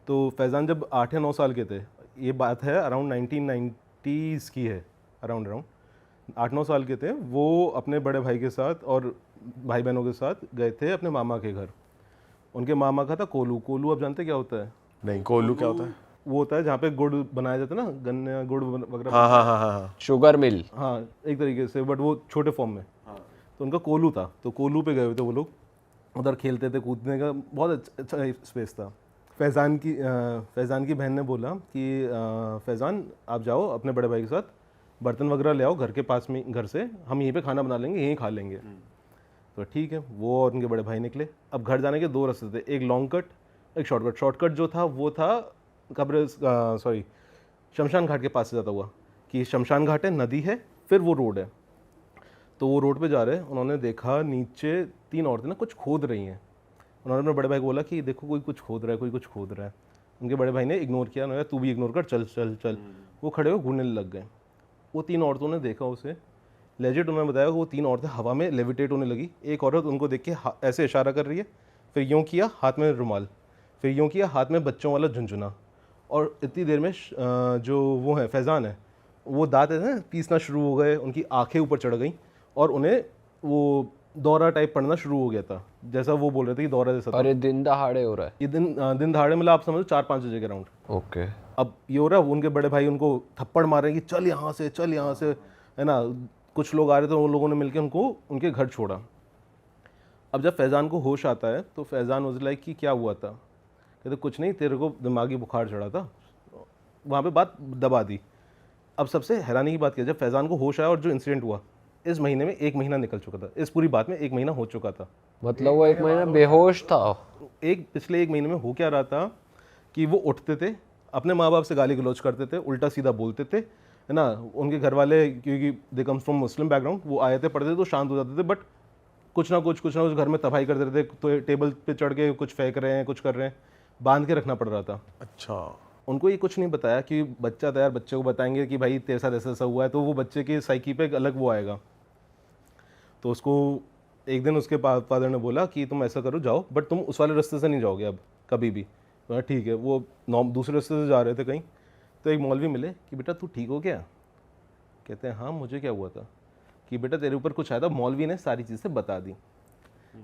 तो फैज़ान जब 8 या 9 साल के थे, ये बात है अराउंड 1990s की है, अराउंड 8-9 साल के थे, वो अपने बड़े भाई के साथ और भाई बहनों के साथ गए थे अपने मामा के घर। उनके मामा का था कोलू। कोलू आप जानते क्या होता है? नहीं, कोल्लू क्या होता है? वो होता है जहाँ पे गुड़ बनाया जाता है ना, गन्ने गुड़ वगैरह। हाँ हाँ हाँ हाँ। Sugar mill. हाँ, एक तरीके से, बट वो छोटे फॉर्म में। तो उनका कोलू था, तो कोलू पे गए हुए थे वो लोग। उधर खेलते थे, कूदने का बहुत अच्छा स्पेस था। फैज़ान की बहन ने बोला कि फैज़ान आप जाओ अपने बड़े भाई के साथ, बर्तन वगैरह ले आओ घर के पास में, घर से हम यहीं पे खाना बना लेंगे, यहीं खा लेंगे। तो ठीक है, वो और उनके बड़े भाई निकले। अब घर जाने के 2 रास्ते थे, एक लॉन्ग कट, एक शॉर्टकट। शॉर्टकट जो था वो था शमशान घाट के पास से जाता हुआ, कि शमशान घाट है, नदी है, फिर वो रोड है। तो वो रोड पे जा रहे हैं, उन्होंने देखा नीचे 3 औरतें ना कुछ खोद रही हैं। उन्होंने अपने बड़े भाई को बोला कि देखो कोई कुछ खोद रहा है, कोई कुछ खोद रहा है। उनके बड़े भाई ने इग्नोर किया, उन्होंने तू भी इग्नोर कर, चल चल चल। वो खड़े हो घूरने लग गए। वो 3 औरतों ने देखा उसे, लेजिट उन्होंने बताया वो 3 औरतें हवा में लेविटेट होने लगी। एक औरत उनको देख के ऐसे इशारा कर रही है, फिर यूँ किया हाथ में रुमाल, फिर यूँ किया हाथ में बच्चों वाला झुंझुना। और इतनी देर में जो वो है फैज़ान है, वो दांत है ना पीसना शुरू हो गए, उनकी आंखें ऊपर चढ़ गई और उन्हें वो दौरा टाइप पड़ना शुरू हो गया था, जैसा वो बोल रहे थे कि दौरा जैसा था। और ये दिन दहाड़े हो रहा है? ये दिन दहाड़े मतलब आप समझो 4-5 बजे के राउंड। ओके। अब ये हो रहा है, उनके बड़े भाई उनको थप्पड़ मार रहे हैं कि चल यहाँ से, चल यहाँ से, है ना। कुछ लोग आ रहे थे, उन लोगों ने मिलकर उनको उनके घर छोड़ा। अब जब फैज़ान को होश आता है तो फैज़ान वाज लाइक कि क्या हुआ था? कहते कुछ नहीं, तेरे को दिमागी बुखार चढ़ा था। वहाँ पे बात दबा दी। अब सबसे हैरानी की बात क्या, जब फैज़ान को होश आया और जो इंसिडेंट हुआ, इस महीने में 1 महीना निकल चुका था, इस पूरी बात में 1 महीना हो चुका था। मतलब वो 1 महीना बेहोश था? पिछले 1 महीने में हो क्या रहा था कि वो उठते थे, अपने माँ बाप से गाली गलौज करते थे, उल्टा सीधा बोलते थे, है ना। उनके घर वाले, क्योंकि they comes from Muslim background, वो आयतें पढ़ते थे तो शांत हो जाते थे, बट कुछ ना कुछ घर में तबाही कर देते थे। तो टेबल पे चढ़ के कुछ फेंक रहे हैं, कुछ कर रहे हैं, बांध के रखना पड़ रहा था। अच्छा। उनको ये कुछ नहीं बताया कि बच्चा था यार, बच्चे को बताएंगे कि भाई तेरे साथ ऐसा ऐसा हुआ है, तो वो बच्चे की साइकी पे एक अलग वो आएगा। तो उसको एक दिन उसके फादर ने बोला कि तुम ऐसा करो, जाओ, बट तुम उस वाले रास्ते से नहीं जाओगे अब कभी भी। तो ठीक है, वो दूसरे रास्ते से जा रहे थे कहीं, तो एक मौलवी मिले कि बेटा तू ठीक हो क्या? कहते हैं हाँ, मुझे क्या हुआ था? कि बेटा तेरे ऊपर कुछ आया था। मौलवी ने सारी चीज़ें बता दी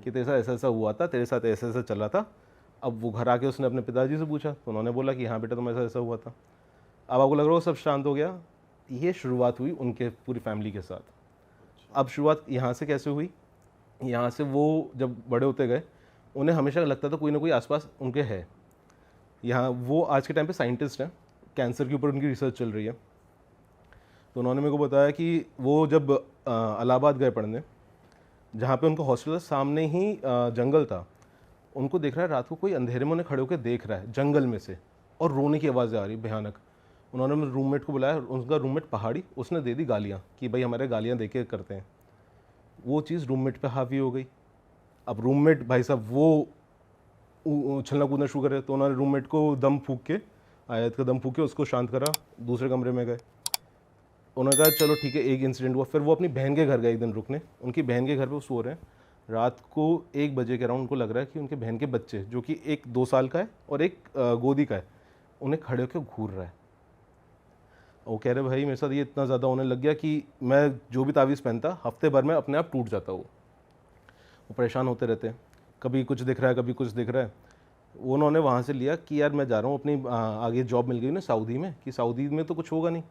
कि तेरे साथ ऐसा ऐसा हुआ था, तेरे साथ ऐसा ऐसा चला था। अब वो घर आके उसने अपने पिताजी से पूछा, तो उन्होंने बोला कि हाँ बेटा तुम ऐसा ऐसा हुआ था। अब आपको लग रहा हो सब शांत हो गया। ये शुरुआत हुई उनके पूरी फैमिली के साथ। अब शुरुआत यहाँ से कैसे हुई? यहाँ से वो जब बड़े होते गए, उन्हें हमेशा लगता था कोई ना कोई आसपास उनके है। यहाँ वो आज के टाइम पे साइंटिस्ट हैं, कैंसर के ऊपर उनकी रिसर्च चल रही है। तो उन्होंने मेरे को बताया कि वो जब इलाहाबाद गए पढ़ने, जहाँ पे उनका हॉस्टल था, सामने ही जंगल था। उनको देख रहा है रात को कोई अंधेरे में उन्हें खड़े होकर देख रहा है जंगल में से, और रोने की आवाज़ें आ रही भयानक। उन्होंने अपने रूममेट को बुलाया, उनका रूममेट पहाड़ी, उसने दे दी गालियाँ कि भाई हमारे गालियाँ दे के करते हैं। वो चीज़ रूममेट पे हावी हो गई। अब रूममेट भाई साहब वो उछलना कूदना शुरू करे, तो उन्होंने रूममेट को दम फूंक के, आयत का दम फूंक के उसको शांत करा, दूसरे कमरे में गए। उन्होंने कहा चलो ठीक है, एक इंसिडेंट हुआ। फिर वो अपनी बहन के घर गए एक दिन रुकने। उनकी बहन के घर पे वो सो रहे हैं। रात को 1 बजे के अराउंड उनको लग रहा है कि उनके बहन के बच्चे, जो कि एक 2 साल का है और एक गोदी का है, उन्हें खड़े होकर घूर रहा है। वो कह रहे भाई मेरे साथ ये इतना ज़्यादा होने लग गया कि मैं जो भी तावीज़ पहनता हफ्ते भर में अपने आप टूट जाता। वो परेशान होते रहते हैं, कभी कुछ दिख रहा है, कभी कुछ दिख रहा है। वो उन्होंने वहाँ से लिया कि यार मैं जा रहा हूँ अपनी आगे जॉब मिल गई ना सऊदी में, कि सऊदी में तो कुछ होगा नहीं।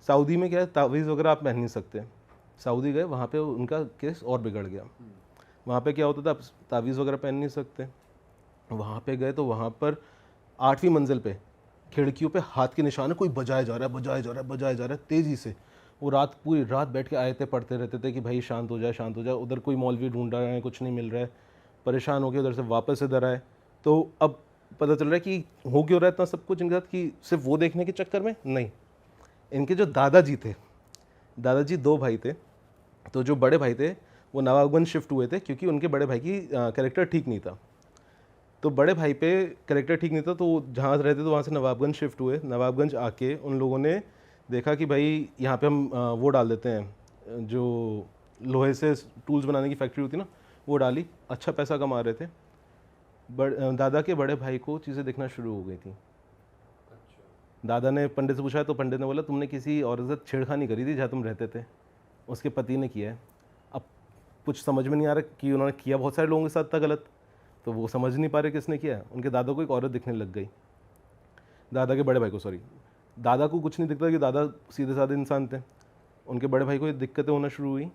सऊदी में क्या है, तावीज़ वगैरह आप पहन नहीं सकते। सऊदी गए, वहाँ पे उनका केस और बिगड़ गया। वहाँ पे क्या होता था, आप तावीज़ वगैरह पहन नहीं सकते। वहाँ पे गए तो वहाँ पर 8वीं मंजिल पे खिड़कियों पे हाथ के निशान है, कोई बजाया जा रहा है, बजाया जा रहा है, बजाया जा रहा है तेज़ी से। वो पूरी रात बैठ के आयतें पढ़ते रहते थे कि भाई शांत हो जाए, शांत हो जाए। उधर कोई मौलवी ढूंढ रहे हैं, कुछ नहीं मिल रहा है, परेशान हो गए, उधर से वापस इधर आए। तो अब पता चल रहा है कि हो क्यों रहा है इतना सब कुछ इनके साथ, कि सिर्फ वो देखने के चक्कर में नहीं। इनके जो दादाजी थे, दादाजी 2 भाई थे। तो जो बड़े भाई थे वो नवाबगंज शिफ्ट हुए थे, क्योंकि उनके बड़े भाई की कैरेक्टर ठीक नहीं था। तो बड़े भाई पे कैरेक्टर ठीक नहीं था, तो जहाँ रहते तो वहाँ से नवाबगंज शिफ्ट हुए। नवाबगंज आके उन लोगों ने देखा कि भाई यहाँ पे हम वो डाल देते हैं, जो लोहे से टूल्स बनाने की फैक्ट्री होती ना, वो डाली। अच्छा पैसा कमा रहे थे। दादा के बड़े भाई को चीज़ें दिखना शुरू हो गई थी। दादा ने पंडित से पूछा तो पंडित ने बोला तुमने किसी औरत से छेड़खानी करी थी जहाँ तुम रहते थे, उसके पति ने किया है। अब कुछ समझ में नहीं आ रहा कि उन्होंने किया बहुत सारे लोगों के साथ था गलत, तो वो समझ नहीं पा रहे किसने किया है। उनके दादा को एक औरत दिखने लग गई, दादा के बड़े भाई को, सॉरी, दादा को कुछ नहीं दिखता कि दादा सीधे साधे इंसान थे। उनके बड़े भाई को ये दिक्कतें होना शुरू हुई।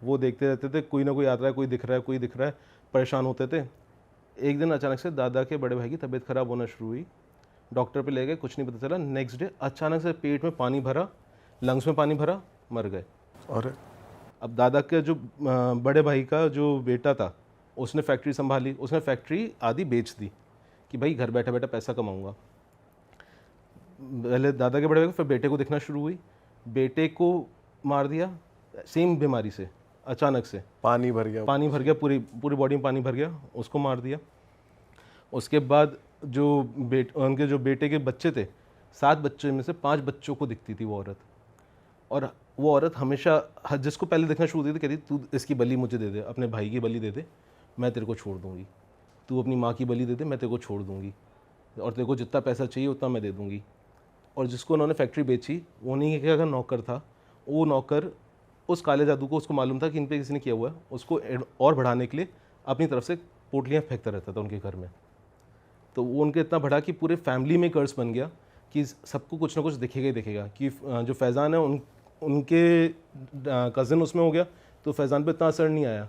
वो देखते रहते थे, कोई ना कोई आता है, कोई दिख रहा है, कोई दिख रहा है, परेशान होते थे। एक दिन अचानक से दादा के बड़े भाई की तबीयत खराब होना शुरू हुई। डॉक्टर पे ले गए, कुछ नहीं पता चला। नेक्स्ट डे अचानक से पेट में पानी भरा, लंग्स में पानी भरा, मर गए। और अब दादा के जो बड़े भाई का जो बेटा था, उसने फैक्ट्री संभाली, उसने फैक्ट्री आधी बेच दी कि भाई घर बैठे बैठे पैसा कमाऊंगा। पहले दादा के बड़े भाई को, फिर बेटे को दिखना शुरू हुई। बेटे को मार दिया सेम बीमारी से, अचानक से पानी भर गया, पूरी पूरी बॉडी में पानी भर गया, उसको मार दिया। उसके बाद जो उनके जो बेटे के बच्चे थे, 7 बच्चों में से 5 बच्चों को दिखती थी वो औरत। और वो औरत हमेशा जिसको पहले देखना शुरू होती थी कहती तू इसकी बलि मुझे दे दे, अपने भाई की बलि दे दे, मैं तेरे को छोड़ दूंगी। तू अपनी माँ की बलि दे दे, मैं तेरे को छोड़ दूंगी, और तेरे को जितना पैसा चाहिए उतना मैं दे दूंगी। और जिसको उन्होंने फैक्ट्री बेची, वो नहीं क्या नौकर था, वो नौकर उस काले जादू को, उसको मालूम था कि इन पे किसी ने किया हुआ है, उसको और बढ़ाने के लिए अपनी तरफ से पोटलियाँ फेंकता रहता था उनके घर में। तो वो उनके इतना बढ़ा कि पूरे फैमिली में कर्ज बन गया कि सबको कुछ ना कुछ दिखेगा ही दिखेगा। कि जो फैज़ान है उनके कज़न उसमें हो गया, तो फैज़ान पे इतना असर नहीं आया।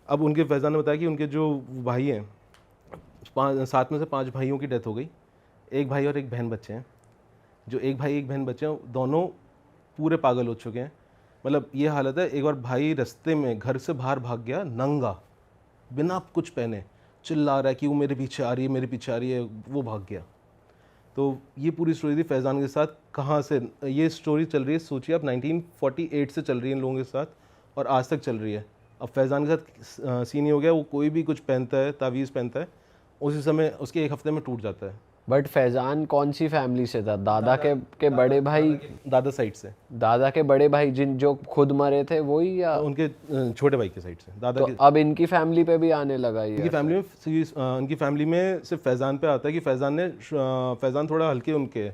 अब उनके फैज़ान ने बताया कि उनके जो भाई हैं, 7 में से 5 भाइयों की डेथ हो गई। एक भाई और एक बहन बच्चे हैं। जो एक भाई एक बहन बच्चे हैं, दोनों पूरे पागल हो चुके हैं। मतलब ये हालत है, एक बार भाई रास्ते में घर से बाहर भाग गया, नंगा, बिना कुछ पहने, चिल्ला रहा है कि वो मेरे पीछे आ रही है, मेरे पीछे आ रही है, वो भाग गया। तो ये पूरी स्टोरी थी फैज़ान के साथ। कहाँ से ये स्टोरी चल रही है, सोचिए आप, 1948 से चल रही है इन लोगों के साथ, और आज तक चल रही है। अब फैज़ान के साथ सीन ये हो गया, वो कोई भी कुछ पहनता है, तावीज़ पहनता है, उसी समय उसके 1 हफ्ते में टूट जाता है। बट फैजान कौन सी फैमिली से था? दादा के बड़े भाई, दादा साइड से, दादा के बड़े भाई जो खुद मरे थे वही, या उनके छोटे भाई के साइड से दादा तो के। अब इनकी फैमिली पे भी आने लगा ये? उनकी फैमिली में सिर्फ फैज़ान पे आता है कि फैज़ान थोड़ा हल्के, उनके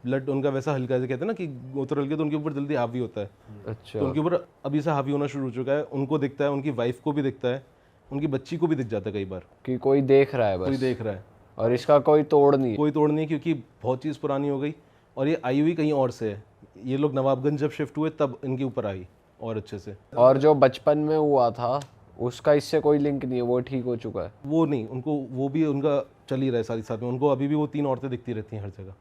ब्लड उनका वैसा हल्का, जैसे कहते हैं ना कि गोत्र हल्के, तो उनके ऊपर जल्दी हावी होता है। अच्छा, तो उनके ऊपर अभी से हावी होना शुरू हो चुका है। उनको दिखता है, उनकी वाइफ को भी दिखता है, उनकी बच्ची को भी दिख जाता है कई बार, कि कोई देख रहा है कोई बस, देख रहा है। और इसका कोई तोड़ नहीं है। कोई तोड़ नहीं, क्योंकि बहुत चीज़ पुरानी हो गई, और ये आई हुई कहीं और से है। ये लोग नवाबगंज जब शिफ्ट हुए तब इनके ऊपर आई और अच्छे से। और जो बचपन में हुआ था उसका इससे कोई लिंक नहीं है, वो ठीक हो चुका है? वो नहीं, उनको वो भी उनका चल ही रहा है साथ ही साथ में। उनको अभी भी वो 3 औरतें दिखती रहती हैं हर जगह।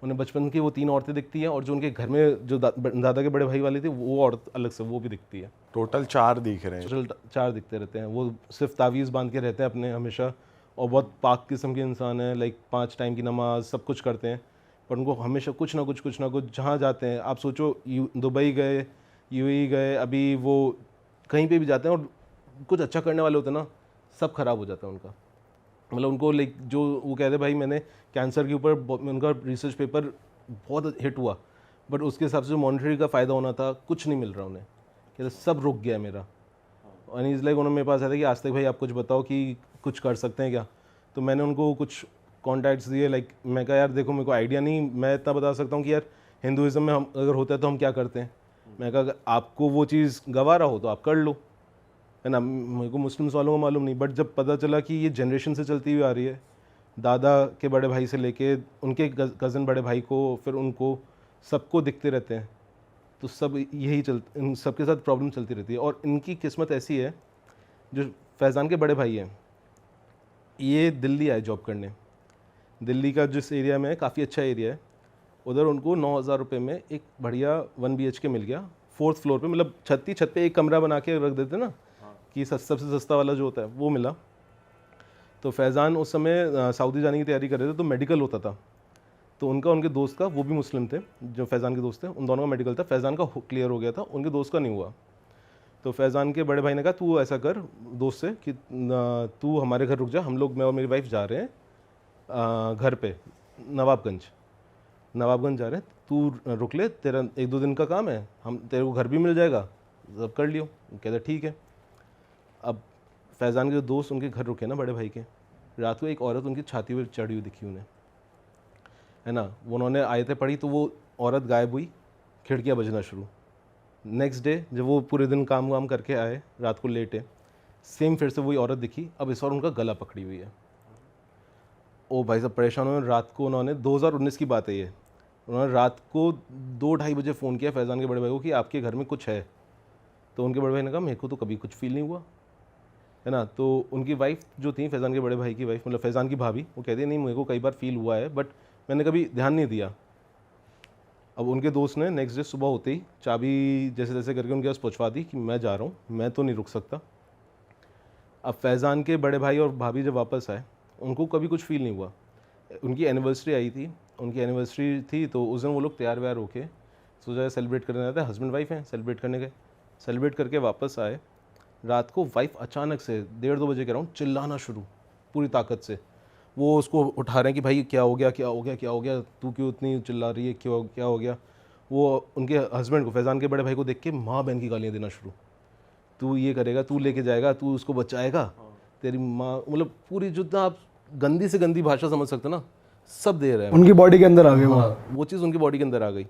उन्हें बचपन की वो 3 औरतें दिखती हैं, और जो उनके घर में जो दादा के बड़े भाई वाली थी, वो औरत अलग से वो भी दिखती है। टोटल 4 दिख रहे हैं। टोटल 4 दिखते रहते हैं। वो सिर्फ तावीज़ बांध के रहते हैं अपने हमेशा, और बहुत पाक किस्म के इंसान हैं, लाइक 5 टाइम की नमाज, सब कुछ करते हैं। पर उनको हमेशा कुछ ना कुछ जहाँ जाते हैं, आप सोचो दुबई गए, यूएई गए, अभी वो कहीं पे भी जाते हैं और कुछ अच्छा करने वाले होते हैं ना, सब खराब हो जाता है उनका। मतलब उनको लाइक जो वो कहते भाई मैंने कैंसर के ऊपर उनका रिसर्च पेपर बहुत हिट हुआ, बट उसके हिसाब से जो मॉनिटरी का फ़ायदा होना था, कुछ नहीं मिल रहा उन्हें। कहते सब रुक गया मेरा। और इज़ लाइक उन्होंने मेरे पास आया था कि आज तक भाई आप कुछ बताओ कि कुछ कर सकते हैं क्या। तो मैंने उनको कुछ कॉन्टैक्ट्स दिए। लाइक मैं कहा यार देखो, मेरे को आइडिया नहीं, मैं इतना बता सकता हूँ कि यार हिंदुज़म में हम अगर होता है तो हम क्या करते हैं। मैं कहा अगर आपको वो चीज़ गवारा हो तो आप कर लो, है ना। मेरे को मुस्लिम्स वालों को मालूम नहीं, बट जब पता चला कि ये जनरेशन से चलती हुई आ रही है, दादा के बड़े भाई से लेके उनके कज़न बड़े भाई को, फिर उनको सबको दिखते रहते हैं, तो सब यही इन सबके साथ प्रॉब्लम चलती रहती है। और इनकी किस्मत ऐसी है, जो फैज़ान के बड़े भाई हैं, ये दिल्ली आए जॉब करने। दिल्ली का जिस एरिया में है, काफ़ी अच्छा एरिया है, उधर उनको 9,000 रुपये में एक बढ़िया 1 BHK मिल गया, 4th फ्लोर पे। मतलब छत पे एक कमरा बना के रख देते ना, कि सबसे सस्ता वाला जो होता है वो मिला। तो फैज़ान उस समय सऊदी जाने की तैयारी कर रहे थे, तो मेडिकल होता था। तो उनके दोस्त का, वो भी मुस्लिम थे जो फैज़ान के दोस्त थे, उन दोनों का मेडिकल था। फैज़ान का क्लियर हो गया था, उनके दोस्त का नहीं हुआ। तो फैज़ान के बड़े भाई ने कहा तू ऐसा कर दोस्त से कि तू हमारे घर रुक जा, हम लोग, मैं और मेरी वाइफ जा रहे हैं घर पे, नवाबगंज जा रहे हैं, तू रुक ले, तेरा 1-2 दिन का काम है, हम तेरे को घर भी मिल जाएगा, सब कर लियो। कहते ठीक है। अब फैज़ान के दोस्त उनके घर रुके ना बड़े भाई के, रात को एक औरत उनकी छाती पर चढ़ी हुई दिखी उन्हें, है ना। वो उन्होंने आयतें पढ़ी तो वो औरत गायब हुई, खिड़कियाँ बजना शुरू। नेक्स्ट डे जब वो पूरे दिन काम वाम करके आए, रात को लेटे, सेम फिर से वही औरत दिखी, अब इस बार उनका गला पकड़ी हुई है। ओ भाई साहब परेशान हुए। रात को उन्होंने 2019 की बात है ये, उन्होंने रात को 2-2:30 बजे फ़ोन किया फैज़ान के बड़े भाई को कि आपके घर में कुछ है। तो उनके बड़े भाई ने कहा मेरे को तो कभी कुछ फील नहीं हुआ, है ना। तो उनकी वाइफ जो थी, फैज़ान के बड़े भाई की वाइफ, मतलब फैज़ान की भाभी, वो कहती है नहीं मेरे को कई बार फील हुआ है बट मैंने कभी ध्यान नहीं दिया। अब उनके दोस्त ने नेक्स्ट डे सुबह होते ही चाबी जैसे तैसे करके उनके पास पहुँचवा दी कि मैं जा रहा हूँ, मैं तो नहीं रुक सकता। अब फैज़ान के बड़े भाई और भाभी जब वापस आए, उनको कभी कुछ फील नहीं हुआ। उनकी एनिवर्सरी आई थी, उनकी एनिवर्सरी थी तो उस दिन वो लोग तैयार व्यार होके सोचा सेलिब्रेट करने जाते हैं, हस्बैंड वाइफ हैं, सेलिब्रेट करने गए। सेलिब्रेट करके वापस आए, रात को वाइफ अचानक से 1:30-2 बजे के अराउंड चिल्लाना शुरू पूरी ताकत से। वो उसको उठा रहे हैं कि भाई क्या हो गया, क्या हो गया, क्या हो गया, तू क्यों इतनी चिल्ला रही है, क्यों, क्या हो गया। वो उनके हस्बैंड को, फैज़ान के बड़े भाई को देख के माँ बहन की गालियाँ देना शुरू। तू ये करेगा, तू लेके जाएगा, तू उसको बचाएगा, तेरी माँ, मतलब पूरी जितना आप गंदी से गंदी भाषा समझ सकते हो ना, सब दे रहे हैं। उनकी बॉडी के अंदर आ गए वो। हाँ, वो चीज़ उनकी बॉडी के अंदर आ गई।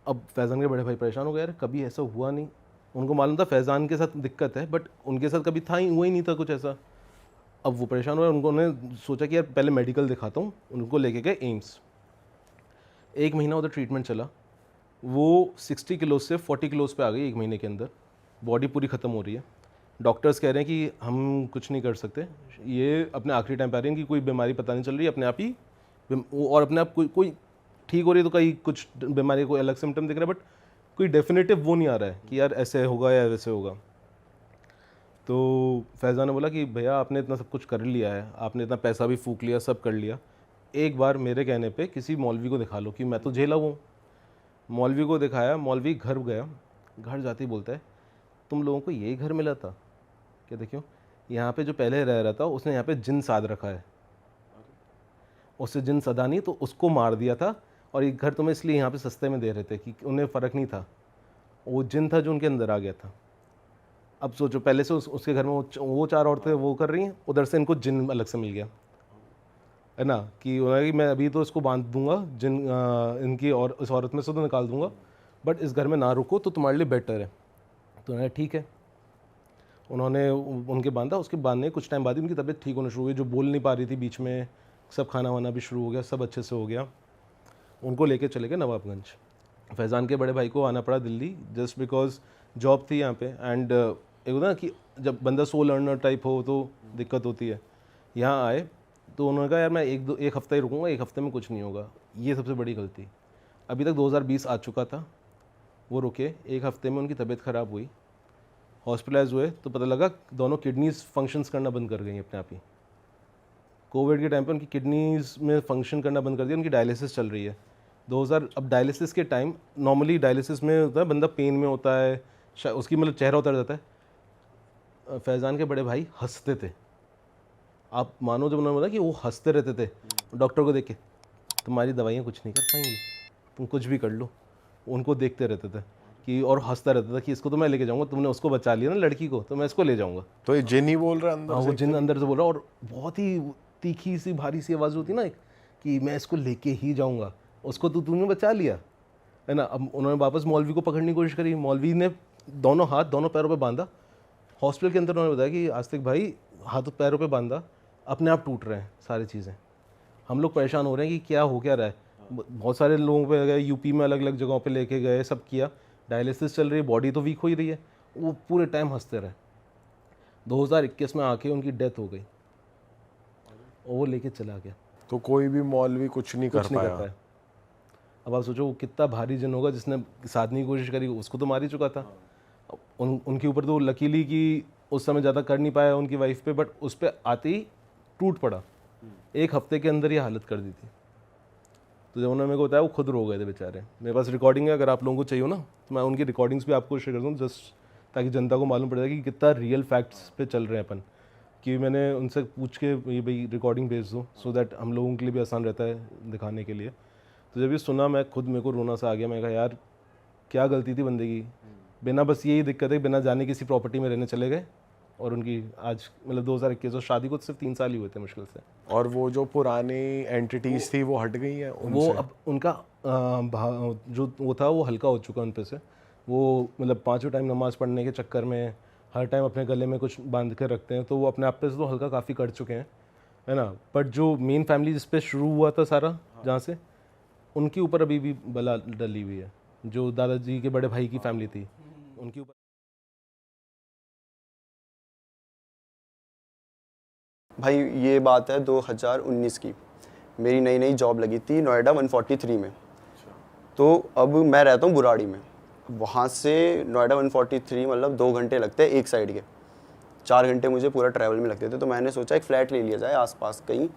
अब फैज़ान के बड़े भाई परेशान हो गए, यार कभी ऐसा हुआ नहीं। उनको मालूम था फैज़ान के साथ दिक्कत है बट उनके साथ कभी था ही, हुआ ही नहीं था कुछ ऐसा। अब वो परेशान हुए, उन्होंने सोचा कि यार पहले मेडिकल दिखाता हूँ। उनको लेके गए एम्स। 1 महीना उधर ट्रीटमेंट चला। वो 60 किलो से 40 किलोज़ पे आ गई 1 महीने के अंदर। बॉडी पूरी ख़त्म हो रही है। डॉक्टर्स कह रहे हैं कि हम कुछ नहीं कर सकते, ये अपने आखिरी टाइम पे आ रही है, इनकी कोई बीमारी पता नहीं चल रही है, अपने आप ही और अपने आप कोई ठीक हो रही है, तो कहीं कुछ बीमारी कोई अलग सिम्टम दिख रहा है बट कोई डेफिनेटिव वो नहीं आ रहा है कि यार ऐसे होगा या वैसे होगा। तो फैज़ान ने बोला कि भैया आपने इतना सब कुछ कर लिया है, आपने इतना पैसा भी फूक लिया, सब कर लिया, एक बार मेरे कहने पे किसी मौलवी को दिखा लो कि मैं तो झेला हूँ। मौलवी को दिखाया, मौलवी घर गया, घर जाते ही बोलता है तुम लोगों को यही घर मिला था क्या? देखियो यहाँ पे जो पहले रह रहा था उसने यहाँ पे जिन साध रखा है, उससे जिन सदा नहीं तो उसको मार दिया था और ये घर तुम्हें इसलिए यहाँ पे सस्ते में दे रहे थे कि उन्हें फ़र्क नहीं था, वो जिन था जो उनके अंदर आ गया था। अब सोचो पहले से उसके घर में वो 4 औरतें वो कर रही हैं, उधर से इनको जिन अलग से मिल गया, है ना। कि उन्होंने कि मैं अभी तो इसको बांध दूंगा जिन इनकी और इस औरत में से तो निकाल दूंगा बट इस घर में ना रुको तो तुम्हारे लिए बेटर है। तो उन्होंने ठीक है, उन्होंने उनके बांधा। उसके बांधने कुछ टाइम बाद ही उनकी तबीयत ठीक होना शुरू हुई, जो बोल नहीं पा रही थी बीच में, सब खाना वाना भी शुरू हो गया, सब अच्छे से हो गया। उनको लेके चले गए नवाबगंज। फैज़ान के बड़े भाई को आना पड़ा दिल्ली जस्ट बिकॉज जॉब थी यहाँ पे। एंड एक होता ना कि जब बंदा सो लर्नर टाइप हो तो दिक्कत होती है। यहाँ आए तो उन्होंने कहा यार मैं एक हफ़्ता ही रुकूंगा, 1 हफ़्ते में कुछ नहीं होगा। ये सबसे बड़ी गलती। अभी तक 2020 आ चुका था, वो रुके, 1 हफ़्ते में उनकी तबीयत ख़राब हुई, हॉस्पिटलाइज हुए तो पता लगा दोनों किडनीज फंक्शंस करना बंद कर गई अपने आप ही। कोविड के टाइम पे उनकी किडनीज में फंक्शन करना बंद कर दिया, उनकी डायलिसिस चल रही है। 2000 अब डायलिसिस के टाइम नॉर्मली डायलिसिस में होता है बंदा पेन में होता है, उसकी मतलब चेहरा उतर जाता है। फैज़ान के बड़े भाई हंसते थे, आप मानो जब उन्होंने बोला कि वो हंसते रहते थे डॉक्टर को देख के, तुम्हारी दवाइयाँ कुछ नहीं कर पाएंगी, तुम कुछ भी कर लो। उनको देखते रहते थे कि और हंसता रहता था कि इसको तो मैं लेके जाऊंगा, तुमने उसको बचा लिया ना लड़की को, तो मैं इसको ले जाऊंगा। तो ये जिन ही बोल रहा है अंदर हाँ, से? वो जिन अंदर से बोल रहा और बहुत ही तीखी सी भारी सी आवाज़ होती ना एक, कि मैं इसको लेके ही जाऊंगा, उसको तो तूने बचा लिया, है ना। अब उन्होंने वापस मौलवी को पकड़ने की कोशिश करी, मौलवी ने दोनों हाथ दोनों पैरों पे बांधा। हॉस्पिटल के अंदर उन्होंने बताया कि आस्तिक भाई हाथों पैरों पे बांधा, अपने आप टूट रहे हैं सारी चीज़ें। हम लोग परेशान हो रहे हैं कि क्या हो क्या रहा है। बहुत सारे लोगों पे गए, यूपी में अलग अलग जगहों पे लेके गए, सब किया, डायलिसिस चल रही है, बॉडी तो वीक हो ही रही है। वो पूरे टाइम हंसते रहे। 2021 में आके उनकी डेथ हो गई और वो लेके चला गया। तो कोई भी मौलवी कुछ नहीं कर पाया। अब आप सोचो वो कितना भारी जन होगा जिसने साधने की कोशिश करी, उसको तो मार ही चुका था। उनके ऊपर तो लकीली कि उस समय ज़्यादा कर नहीं पाया उनकी वाइफ पे, बट उस पर आते ही टूट पड़ा। 1 हफ्ते के अंदर ये हालत कर दी थी। तो जब उन्होंने मेरे को बताया वो खुद रो गए थे बेचारे। मेरे पास रिकॉर्डिंग है, अगर आप लोगों को चाहिए हो ना तो मैं उनकी रिकॉर्डिंग्स भी आपको शेयर कर दूँ, जस्ट ताकि जनता को मालूम पड़ जाए कि कितना रियल फैक्ट्स पे चल रहे हैं अपन। कि मैंने उनसे पूछ के ये भाई रिकॉर्डिंग भेज दूँ सो दैट हम लोगों के लिए भी आसान रहता है दिखाने के लिए। तो जब ये सुना मैं खुद, मेरे को रोना सा आ गया। मैं कहा यार क्या गलती थी बंदे की, बिना बस यही दिक्कत है, बिना जाने किसी प्रॉपर्टी में रहने चले गए और उनकी आज मतलब 2021 और शादी को सिर्फ 3 साल ही हुए थे मुश्किल से। और वो जो पुरानी एंटिटीज थी वो हट गई हैं वो उनसे? अब उनका जो वो था वो हल्का हो चुका उन पे से। वो मतलब 5 टाइम नमाज़ पढ़ने के चक्कर में हर टाइम अपने गले में कुछ बांध कर रखते हैं, तो वो अपने आप पे से तो हल्का काफ़ी कट चुके हैं, है ना। बट जो मेन फैमिली जिस पे शुरू हुआ था सारा, जहाँ से, उनके ऊपर अभी भी बला डली हुई है। जो दादाजी के बड़े भाई की फैमिली थी उनके ऊपर। भाई ये बात है 2019 की। मेरी नई नई जॉब लगी थी नोएडा 143 में। तो अब मैं रहता हूँ बुराड़ी में। वहाँ से नोएडा 143 मतलब 2 घंटे लगते हैं एक साइड के, 4 घंटे मुझे पूरा ट्रैवल में लगते थे। तो मैंने सोचा एक फ़्लैट ले लिया जाए आसपास कहीं,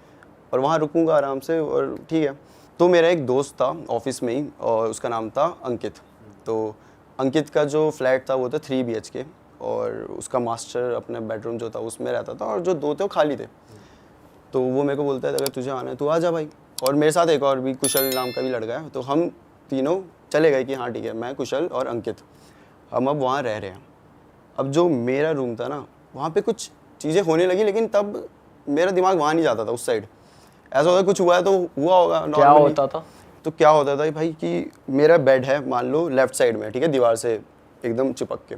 और वहाँ रुकूंगा आराम से, और ठीक है। तो मेरा एक दोस्त था ऑफिस में ही, और उसका नाम था अंकित। तो अंकित का जो फ्लैट था वो था 3 BHK, और उसका मास्टर अपने बेडरूम जो था उसमें रहता था, और जो 2 थे वो खाली थे। तो वो मेरे को बोलता है अगर तुझे आना है तो आ जा भाई। और मेरे साथ एक और भी कुशल नाम का भी लड़का है। तो हम तीनों चले गए कि हाँ ठीक है, मैं, कुशल और अंकित, हम अब वहाँ रह रहे हैं। अब जो मेरा रूम था ना, वहाँ पे कुछ चीज़ें होने लगी, लेकिन तब मेरा दिमाग वहाँ नहीं जाता था उस साइड। ऐसा होता कुछ हुआ है तो हुआ होगा क्या नॉर्मली। होता था? तो क्या होता था भाई कि मेरा बेड है मान लो लेफ्ट साइड में, ठीक है, दीवार से एकदम चिपक के।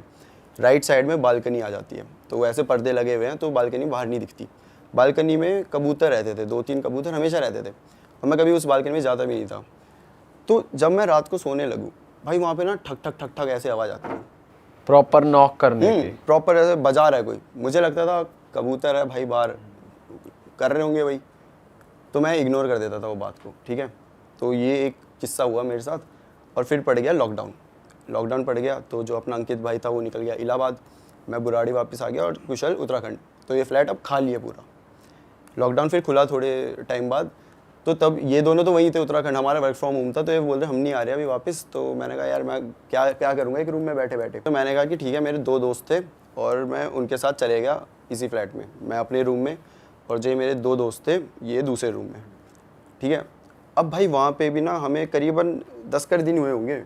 राइट साइड में बालकनी आ जाती है, तो वैसे पर्दे लगे हुए हैं तो बालकनी बाहर नहीं दिखती। बालकनी में कबूतर रहते थे, 2-3 कबूतर हमेशा रहते थे, और मैं कभी उस बालकनी में जाता भी नहीं था। तो जब मैं रात को सोने लगूँ भाई, वहाँ पे ना ठक ठक ठक ठक ऐसे आवाज़ आती है, प्रॉपर नॉक करने की? प्रॉपर ऐसे बजा रहा है कोई। मुझे लगता था कबूतर है भाई, बाहर कर रहे होंगे भाई, तो मैं इग्नोर कर देता था वो बात को, ठीक है। तो ये एक किस्सा हुआ मेरे साथ। और फिर पड़ गया लॉकडाउन पड़ गया, तो जो अपना अंकित भाई था वो निकल गया इलाहाबाद, मैं बुराड़ी वापस आ गया, और कुशल उत्तराखंड। तो ये फ्लैट अब खाली है पूरा। लॉकडाउन फिर खुला थोड़े टाइम बाद, तो तब ये दोनों तो वहीं थे उत्तराखंड, हमारा वर्क फ्रॉम होम था। तो ये बोल रहे हम नहीं आ रहे अभी वापस। तो मैंने कहा यार मैं क्या करूँगा एक रूम में बैठे बैठे। तो मैंने कहा कि ठीक है, मेरे 2 दोस्त थे और मैं उनके साथ चले गया इसी फ्लैट में, मैं अपने रूम में, और जो मेरे 2 दोस्त थे ये दूसरे रूम में, ठीक है। अब भाई वहाँ पे भी ना हमें करीबन 10 कर दिन हुए होंगे,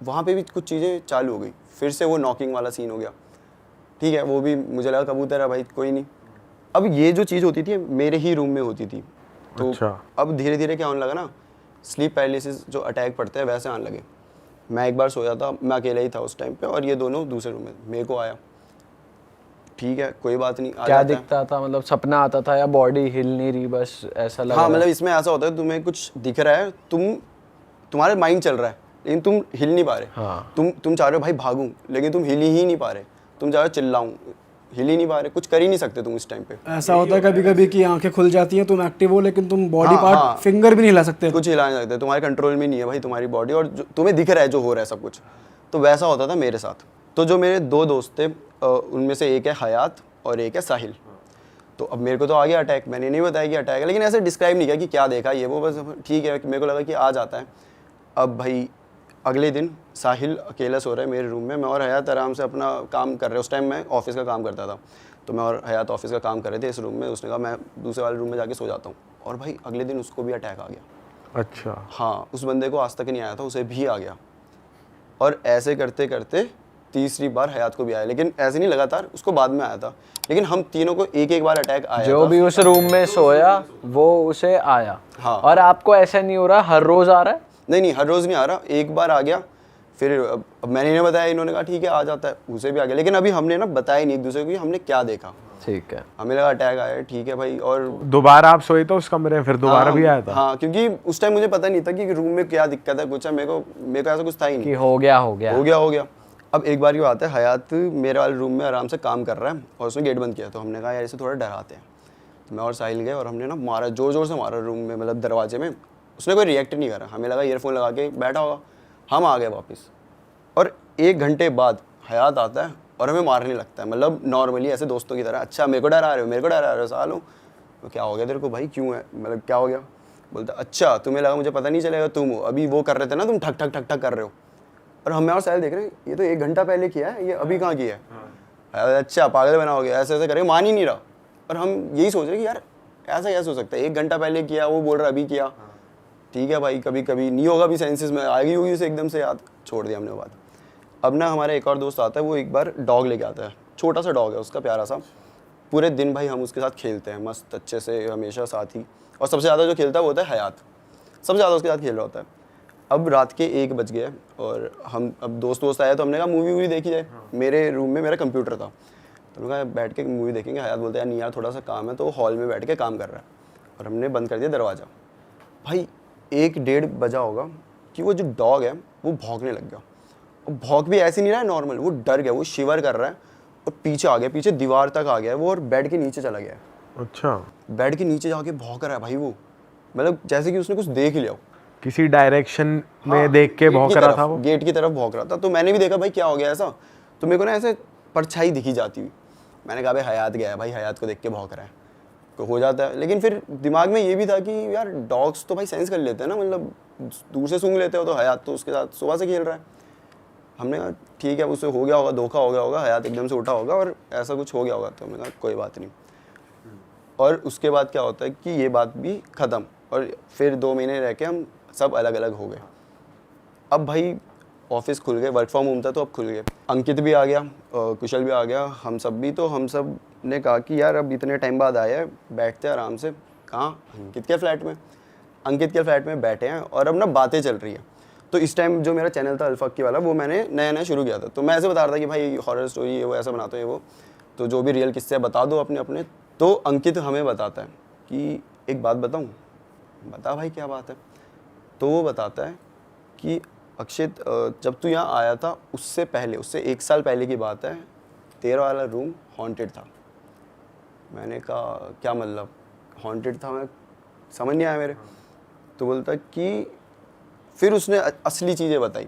वहाँ पे भी कुछ चीज़ें चालू हो गई। फिर से वो नॉकिंग वाला सीन हो गया, ठीक है। वो भी मुझे लगा कबूतर है भाई, कोई नहीं। अब ये जो चीज़ होती थी मेरे ही रूम में होती थी। तो अच्छा। अब धीरे धीरे क्या होने लगा ना, स्लीप पैरालिसिस जो अटैक पड़ते हैं वैसे आने लगे। मैं एक बार सोया था, मैं अकेला ही था उस टाइम पे, और ये दोनों दूसरे रूम में, मेरे को आया, ठीक है कोई बात नहीं, आ क्या जाता है। दिखता था? मतलब सपना आता था या बॉडी हिल नहीं रही, बस ऐसा लग हाँ, रहा मतलब इसमें ऐसा होता है तुम्हें कुछ दिख रहा है, तुम्हारे माइंड चल रहा है, लेकिन तुम हिल नहीं पा रहे। हाँ। तुम चाह रहे हो भाई भागूं, लेकिन तुम हिल ही नहीं पा रहे। तुम चाह रहे हो चिल्लाऊं, हिल ही नहीं पा रहे, कुछ कर ही नहीं सकते तुम इस टाइम पे। ऐसा होता है कभी कभी कि आंखें खुल जाती हैं, तुम एक्टिव हो लेकिन तुम बॉडी हाँ, पार्ट हाँ। फिंगर भी नहीं हिला सकते। कुछ हिला नहीं सकते, तुम्हारे कंट्रोल में नहीं है भाई तुम्हारी बॉडी, और तुम्हें दिख रहा है जो हो रहा है सब कुछ। तो वैसा होता था मेरे साथ। तो जो मेरे 2 दोस्त थे, उनमें से एक है हयात और एक है साहिल। तो अब मेरे को तो आ गया अटैक, मैंने नहीं बताया कि अटैक है, लेकिन ऐसे डिस्क्राइब नहीं किया कि क्या देखा ये वो, बस ठीक है मेरे को लगा कि आ जाता है। अब भाई अगले दिन साहिल अकेला सो रहा है मेरे रूम में, मैं और हयात आराम से अपना काम कर रहे हैं। उस टाइम मैं ऑफिस का काम करता था, तो मैं और हयात ऑफिस का काम कर रहे थे इस रूम में। उसने कहा मैं दूसरे वाले रूम में जाके सो जाता हूँ, और भाई अगले दिन उसको भी अटैक आ गया। अच्छा। हाँ, उस बंदे को आज तक नहीं आया था, उसे भी आ गया। और ऐसे करते करते तीसरी बार हयात को भी आया, लेकिन ऐसे नहीं लगातार, उसको बाद में आया था। लेकिन हम तीनों को एक एक बार अटैक आया जो था। भी उस रूम में सोया वो उसे आया। हाँ। और आपको ऐसा नहीं हो रहा हर रोज आ रहा है? नहीं, हर रोज़ नहीं आ रहा, एक बार आ गया। फिर अब मैंने इन्हें बताया, इन्होंने कहा ठीक है आ जाता है, उसे भी आ गया। लेकिन अभी हमने ना बताया नहीं एक दूसरे को कि हमने क्या देखा। ठीक है। हमें लगा अटैक आया है, ठीक है भाई। और दोबारा आप सोए तो उस कमरे में फिर दोबारा भी आया था? हाँ, क्योंकि उस टाइम मुझे पता नहीं था कि रूम में क्या दिक्कत है, कुछ है। मेरे को ऐसा कुछ था ही नहीं कि हो गया हो गया। अब एक बार की बात है, हयात मेरे वाले रूम में आराम से काम कर रहा है, और उसने गेट बंद किया। तो हमने कहा यार इसे थोड़ा डराते हैं। तो मैं और साहिल गए, और हमने ना मारा, जोर जोर से मारा रूम में, मतलब दरवाजे में। उसने कोई रिएक्ट नहीं करा, हमें लगा ईयरफोन लगा के बैठा होगा। हम आ गए वापस, और 1 घंटे बाद हयात आता है और हमें मारने लगता है, मतलब नॉर्मली ऐसे दोस्तों की तरह। अच्छा मेरे को डरा रहे हो सालों, तो क्या हो गया तेरे को भाई, क्यों है, मतलब क्या हो गया? बोलता अच्छा तुम्हें लगा मुझे पता नहीं चलेगा, तुम हो अभी वो कर रहे थे ना, तुम ठक ठक ठक ठक कर रहे हो। और हमें और साहिल देख रहे हैं, ये तो 1 घंटा पहले किया है, ये अभी कहाँ किया है? अच्छा पागल बनाओगे, ऐसे ऐसे करेंगे, मान ही नहीं रहा। और हम यही सोच रहे कि यार ऐसा कैसे हो सकता है, 1 घंटा पहले किया, वो बोल रहा अभी किया। ठीक है भाई, कभी कभी नहीं होगा भी, सेंसेस में आ गई होगी उसे एकदम से याद, छोड़ दिया हमने वो बात। अब ना हमारा एक और दोस्त आता है, वो एक बार डॉग लेके आता है छोटा सा डॉग है उसका, प्यारा सा। पूरे दिन भाई हम उसके साथ खेलते हैं मस्त अच्छे से, हमेशा साथ ही। और सबसे ज़्यादा जो खेलता है वो होता है हयात, सबसे ज़्यादा उसके साथ खेल रहा होता है। अब रात के 1 बज गए और हम अब दोस्त आए तो हमने कहा मूवी वूवी देखी जाए। मेरे रूम में मेरा कंप्यूटर था, तो हमने कहा बैठ के मूवी देखेंगे। हयात बोलता है यार नहीं यार थोड़ा सा काम है, तो हॉल में बैठ के काम कर रहा है। और हमने बंद कर दिया दरवाज़ा। भाई 1-1:30 बजा होगा कि वो जो डॉग है वो भौंकने लग गया। और भौंक भी ऐसे नहीं रहा है नॉर्मल, वो डर गया, वो शिवर कर रहा है और पीछे आ गया, पीछे दीवार तक आ गया है वो, और बेड के नीचे चला गया है। अच्छा, बेड के नीचे जाके भौंक रहा है भाई वो, मतलब जैसे कि उसने कुछ देख लिया हो। किसी डायरेक्शन में हाँ, देख के गेट भौंक की रहा तरफ, था वो। गेट की तरफ भौंक रहा था। तो मैंने भी देखा भाई क्या हो गया ऐसा, तो मेरे को ना ऐसे परछाई दिखी जाती हुई। मैंने कहा भाई हयात गया है, भाई हयात को देख के भौंक रहा है, तो हो जाता है। लेकिन फिर दिमाग में ये भी था कि यार डॉग्स तो भाई सेंस कर लेते हैं ना, मतलब दूर से सूंघ लेते हो, तो हयात तो उसके साथ सुबह से खेल रहा है। हमने कहा ठीक है, उससे हो गया होगा, धोखा हो गया होगा, हयात एकदम से उठा होगा और ऐसा कुछ हो गया होगा। तो हमने कहा कोई बात नहीं। और उसके बाद क्या होता है कि ये बात भी ख़त्म, और फिर 2 महीने रह के हम सब अलग अलग हो गए। अब भाई ऑफिस खुल गए, वर्क फ्रॉम होम था तो अब खुल गए। अंकित भी आ गया, कुशल भी आ गया, हम सब भी। तो हम सब ने कहा कि यार अब इतने टाइम बाद आया है, बैठते हैं आराम से। कहाँ? अंकित के फ्लैट में। अंकित के फ्लैट में बैठे हैं और अब ना बातें चल रही है। तो इस टाइम जो मेरा चैनल था अल्फाकी वाला, वो मैंने नया शुरू किया था। तो मैं ऐसे बता रहा था कि भाई हॉरर स्टोरी ये वो ऐसा बनाते हैं वो, तो जो भी रियल किस्से बता दो अपने अपने। तो अंकित हमें बताता है कि एक बात बताऊँ। बता भाई क्या बात है। तो वो बताता है कि अक्षित जब तू यहाँ आया था उससे पहले, उससे 1 साल पहले की बात है, तेरा वाला रूम हॉन्टेड था। मैंने कहा क्या मतलब हॉन्टेड था, मैं समझ नहीं आया मेरे। तो बोलता कि फिर उसने असली चीज़ें बताई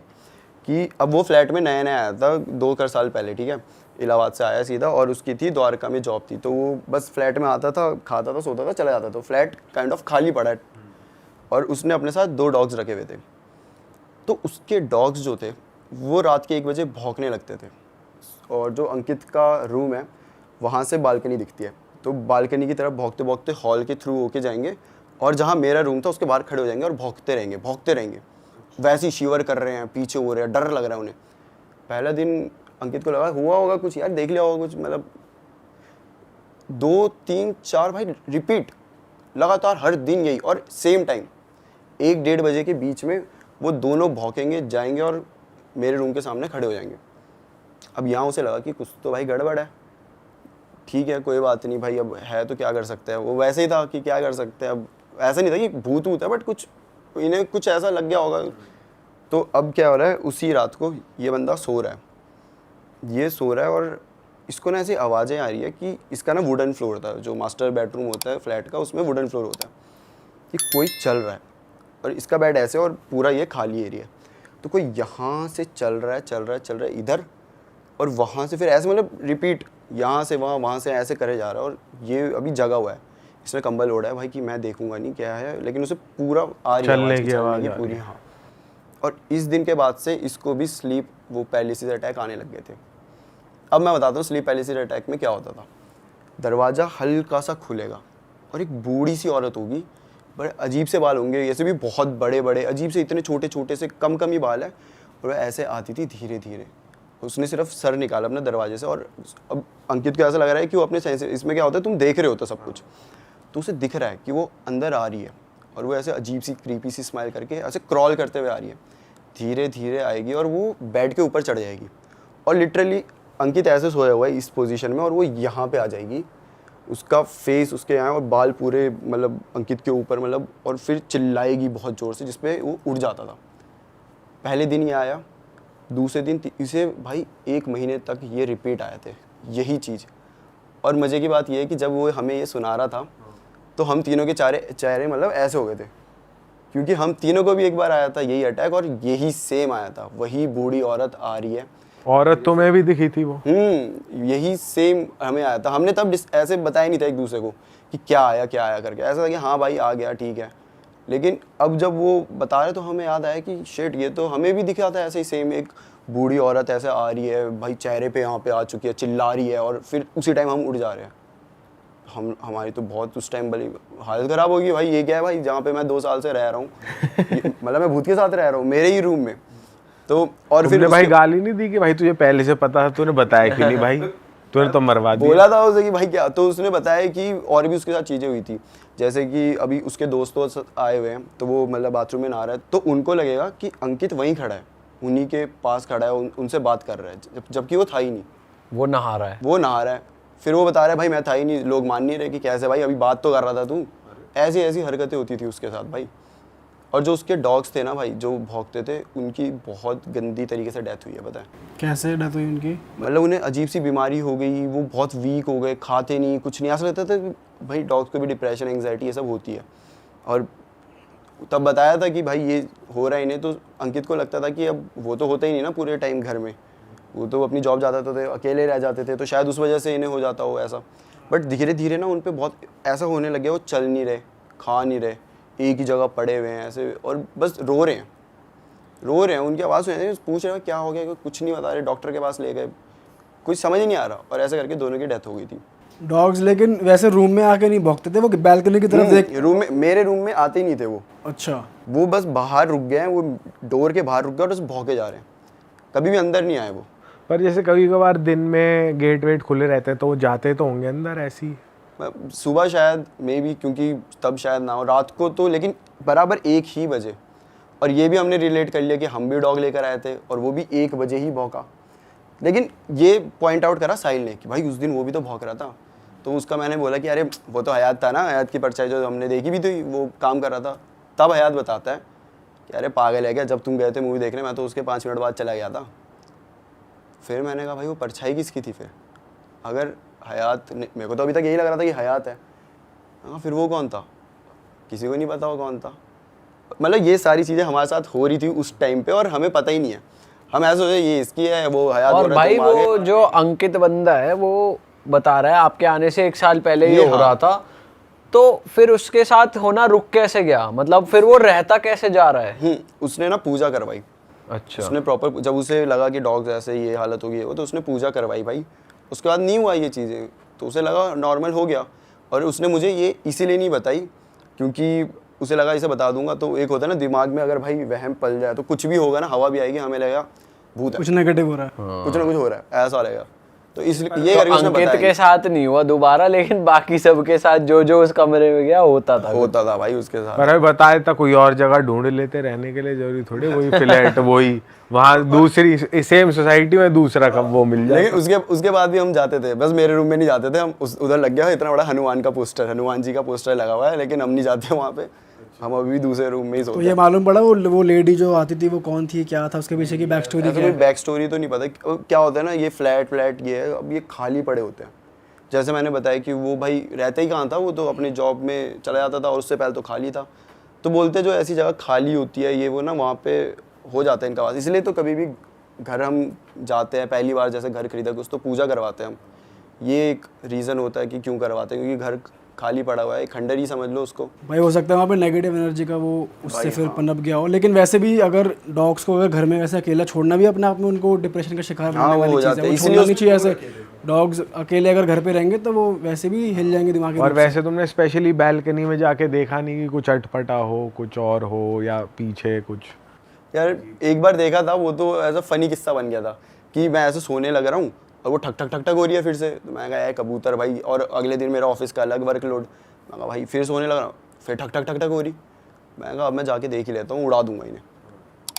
कि अब वो फ्लैट में नया नया आया था 2 साल पहले, ठीक है, इलाहाबाद से आया सीधा, और उसकी थी द्वारका में जॉब थी। तो वो बस फ्लैट में आता था, खाता था, सोता था, चला जाता। तो फ्लैट काइंड ऑफ खाली पड़ा है, और उसने अपने साथ 2 डॉग्स रखे हुए थे। तो उसके डॉग्स जो थे वो रात के 1 बजे भौंकने लगते थे। और जो अंकित का रूम है वहाँ से बालकनी दिखती है, तो बालकनी की तरफ भौंकते भौंकते हॉल के थ्रू होके जाएंगे, और जहाँ मेरा रूम था उसके बाहर खड़े हो जाएंगे और भौंकते रहेंगे। वैसे ही शिवर कर रहे हैं, पीछे हो रहे हैं, डर लग रहा है उन्हें। पहला दिन अंकित को लगा हुआ होगा कुछ यार, देख लिया होगा कुछ, मतलब 2, 3, 4 भाई रिपीट लगातार हर दिन यही, और सेम टाइम 1-1:30 बजे के बीच में वो दोनों भौंकेंगे, जाएंगे और मेरे रूम के सामने खड़े हो जाएंगे। अब यहाँ उसे लगा कि कुछ तो भाई गड़बड़ है। ठीक है कोई बात नहीं भाई, अब है तो क्या कर सकते हैं। वो वैसे ही था कि क्या कर सकते हैं, अब ऐसा नहीं था कि भूत है, बट कुछ इन्हें कुछ ऐसा लग गया होगा। तो अब क्या हो रहा है, उसी रात को ये बंदा सो रहा है, ये सो रहा है, और इसको ना ऐसी आवाज़ें आ रही है कि इसका ना वुडन फ्लोर था, जो मास्टर बेडरूम होता है फ्लैट का, उसमें वुडन फ्लोर होता है, कि कोई चल रहा है, और इसका बेड ऐसे, और पूरा ये खाली एरिया। तो कोई यहाँ से चल रहा है इधर, और वहाँ से फिर ऐसे, मतलब रिपीट, यहाँ से वहाँ से ऐसे करे जा रहा है। और ये अभी जगा हुआ है, इसने कंबल ओढ़ा है भाई कि मैं देखूंगा नहीं क्या है, लेकिन उसे पूरा आ रही है चलने की चलने आवाज़ की आ रही पूरी। है। हाँ, और इस दिन के बाद से इसको भी स्लीप वो पैरालिसिस अटैक आने लग गए थे। अब मैं बताता हूँ स्लीप पैरालिसिस अटैक में क्या होता था। दरवाज़ा हल्का सा खुलेगा और एक बूढ़ी सी औरत होगी, बड़े अजीब से बाल होंगे, ऐसे भी बहुत बड़े बड़े अजीब से, इतने छोटे छोटे से कम ही बाल है, और वह ऐसे आती थी धीरे धीरे। उसने सिर्फ सर निकाला अपने दरवाजे से, और अब अंकित को ऐसा लग रहा है कि वो अपने सेंस, इसमें क्या होता है तुम देख रहे हो तो सब कुछ, तो उसे दिख रहा है कि वो अंदर आ रही है, और वो ऐसे अजीब सी क्रीपी सी स्माइल करके ऐसे क्रॉल करते हुए आ रही है, धीरे धीरे आएगी और वो बेड के ऊपर चढ़ जाएगी। और लिटरली अंकित ऐसे सोया हुआ है इस पोजीशन में, और वो यहाँ पे आ जाएगी, उसका फेस उसके यहाँ और बाल पूरे मतलब अंकित के ऊपर, मतलब, और फिर चिल्लाएगी बहुत ज़ोर से, जिसपे वो उड़ जाता था। पहले दिन ये आया, दूसरे दिन इसे भाई 1 महीने तक ये रिपीट आए थे यही चीज़। और मज़े की बात ये है कि जब वो हमें ये सुना रहा था तो हम तीनों के चेहरे मतलब ऐसे हो गए थे, क्योंकि हम तीनों को भी एक बार आया था यही अटैक, और यही सेम आया था, वही बूढ़ी औरत आ रही है। औरत तो मैं भी दिखी थी वो। यही सेम हमें आया था। हमने तब ऐसे बताया नहीं था एक दूसरे को कि क्या आया करके, ऐसा था कि हाँ भाई आ गया ठीक है। लेकिन अब जब वो बता रहे तो हमें याद आया कि शिट, ये तो हमें भी दिखा था ऐसे ही सेम, एक बूढ़ी औरत ऐसे आ रही है भाई, चेहरे पे यहाँ पे आ चुकी है, चिल्ला रही है, और फिर उसी टाइम हम उड़ जा रहे हैं। हमारी तो बहुत उस टाइम बड़ी हालत ख़राब होगी भाई, ये क्या है भाई, जहाँ पे मैं 2 साल से रह रहा हूँ, मतलब मैं भूत के साथ रह रहा हूँ मेरे ही रूम में। तो और फिर भाई गाली नहीं दी कि भाई तुझे पहले से पता था, तूने बताया क्यों नहीं भाई? तूने तो मरवा दिया। बोला था उसे कि भाई क्या, तो उसने बताया कि और भी उसके साथ चीज़ें हुई थी, जैसे कि अभी उसके दोस्त आए हुए हैं, तो वो मतलब बाथरूम में नहा रहा है, तो उनको लगेगा कि अंकित वहीं खड़ा है, उन्हीं के पास खड़ा है, उनसे बात कर रहा है, जबकि वो था ही नहीं, वो नहा रहा है। वो नहा रहा है। फिर वो बता रहा है भाई मैं था ही नहीं, लोग मान नहीं रहे कि कैसे भाई, अभी बात तो कर रहा था तू। ऐसी ऐसी हरकतें होती थी उसके साथ भाई। और जो उसके डॉग्स थे ना भाई, जो भौंकते थे, उनकी बहुत गंदी तरीके से डेथ हुई है, पता है। कैसे डेथ हुई उनकी? मतलब उन्हें अजीब सी बीमारी हो गई, वो बहुत वीक हो गए, खाते नहीं कुछ नहीं, ऐसा लगता था कि भाई डॉग्स को भी डिप्रेशन एंग्जाइटी ये सब होती है। और तब बताया था कि भाई ये हो रहा है इन्हें, तो अंकित को लगता था कि अब वो तो होता ही नहीं ना पूरे टाइम घर में, वो तो अपनी जॉब जाते थे, अकेले रह जाते थे, तो शायद उस वजह से इन्हें हो जाता हो ऐसा। बट धीरे धीरे ना उन पर बहुत ऐसा होने लग गया, वो चल नहीं रहे, खा नहीं रहे, एक ही जगह पड़े हुए हैं ऐसे, और बस रो रहे हैं, उनकी आवाज़ सुन रहे हैं, पूछ रहे हैं क्या हो गया, कुछ नहीं बता रहे, डॉक्टर के पास ले गए, कुछ समझ ही नहीं आ रहा, और ऐसे करके दोनों की डेथ हो गई थी। डॉग्स लेकिन वैसे रूम में आके नहीं भौंकते थे, वो बैल्कनी की तरफ देख? रूम में, मेरे रूम में आते ही नहीं थे वो। अच्छा। वो बस बाहर रुक गए हैं, वो डोर के बाहर रुक गए और बस भौंके जा रहे हैं, कभी भी अंदर नहीं आए वो। पर जैसे कभी कभार दिन में गेट वेट खुले रहते हैं तो वो जाते तो होंगे अंदर ऐसी? सुबह शायद मे बी, क्योंकि तब शायद ना हो, रात को तो लेकिन बराबर 1 ही बजे। और ये भी हमने रिलेट कर लिया कि हम भी डॉग लेकर आए थे और वो भी 1 बजे ही भौंका। लेकिन ये पॉइंट आउट करा साहिल ने कि भाई उस दिन वो भी तो भौंक रहा था। तो उसका मैंने बोला कि अरे वो तो हयात था ना, हयात की परछाई जो हमने देखी भी थी, वो काम कर रहा था। तब हयात बताता है कि अरे पागल है क्या, जब तुम गए थे मूवी देखने, मैं तो उसके 5 मिनट बाद चला गया था। फिर मैंने कहा भाई वो परछाई किसकी थी फिर? अगर हयात, मेरे को तो अभी तक यही लग रहा था कि हयात है। हाँ, फिर वो कौन था? किसी को नहीं पता वो कौन था। मतलब ये सारी चीज़ें हमारे साथ हो रही थी उस टाइम पे और हमें पता ही नहीं है। हम ऐसे सोचे ये इसकी है, वो हयात। और भाई वो जो अंकित बंदा है वो बता रहा है आपके आने से 1 साल पहले ये हो रहा था, तो फिर उसके साथ होना रुक कैसे गया? मतलब फिर वो रहता कैसे जा रहा है? उसने ना पूजा करवाई। अच्छा। उसने प्रॉपर, जब उसे लगा कि डॉग्स ऐसे ये हालत हो गई है वो, तो उसने पूजा करवाई भाई। उसके बाद नहीं हुआ ये चीज़ें, तो उसे लगा नॉर्मल हो गया। और उसने मुझे ये इसीलिए नहीं बताई क्योंकि उसे लगा इसे बता दूंगा तो एक होता है ना दिमाग में, अगर भाई वहम पल जाए तो कुछ भी होगा ना, हवा भी आएगी, हमें लगेगा भूत है, कुछ नेगेटिव हो रहा है। कुछ ना कुछ हो रहा है, ऐसा लगेगा। तो इसलिए ये करके उसने अंकित बताया। के साथ नहीं हुआ दोबारा, लेकिन बाकी सबके साथ जो जो उस कमरे में गया होता था भाई उसके साथ। पर अभी बताया था कोई और जगह ढूंढ लेते रहने के लिए, जरूरी थोड़ी वही फ्लैट वही वहाँ दूसरी सेम सोसाइटी में दूसरा कब वो मिल जाए। लेकिन उसके बाद भी हम जाते थे, बस मेरे रूम में नहीं जाते थे हम। उधर लग गया इतना बड़ा हनुमान का पोस्टर, हनुमान जी का पोस्टर लगा हुआ है, लेकिन हम नहीं जाते वहाँ पे, हम अभी भी दूसरे रूम में ही सोते तो ये मालूम पड़ा वो लेडी जो आती थी वो कौन थी, क्या था उसके पीछे की बैक स्टोरी? हैं। बैक स्टोरी तो नहीं पता क्या होता है ना, ये फ्लैट ये है, अब ये खाली पड़े होते हैं। जैसे मैंने बताया कि वो भाई रहता ही कहाँ था, वो तो अपने जॉब में चला जाता था और उससे पहले तो खाली था। तो बोलते जो ऐसी जगह खाली होती है ये वो ना, वहाँ पे हो जाता है इनका वास। इसलिए तो कभी भी घर हम जाते हैं, पहली बार जैसे घर खरीदा कुछ, तो पूजा करवाते हैं हम। ये एक रीज़न होता है कि क्यों करवाते हैं, क्योंकि घर खाली पड़ा हुआ है, खंडर ही समझ लो उसको। भाई हो सकता है वहाँ पे नेगेटिव एनर्जी का वो उससे फिर पनप गया हो। लेकिन वैसे भी अगर डॉग्स को अगर घर में वैसे अकेला छोड़ना भी अपने आप में उनको डिप्रेशन का शिकार बनाने वाली चीज़ है, वो छोड़ना नहीं चाहिए। ऐसे डॉग्स अकेले अगर घर पे रहेंगे तो वो वैसे भी हिल जाएंगे दिमाग। और वैसे तुमने स्पेशली बैल्कनी में जाके देखा नहीं कि कुछ अटपटा हो, कुछ और हो, या पीछे कुछ? यार एक बार देखा था, वो तो ऐसा फनी किस्सा बन गया था कि मैं ऐसे सोने लग रहा हूँ और वो ठक ठक ठक ठक हो रही है फिर से। तो मैं कहा यार कबूतर भाई, और अगले दिन मेरा ऑफिस का अलग वर्कलोड। मैं कहा भाई फिर सोने लग रहा हूँ, फिर ठक ठक ठक ठक हो रही। मैं कहा अब मैं जाके देख ही लेता हूँ, उड़ा दूंगा इन्हें।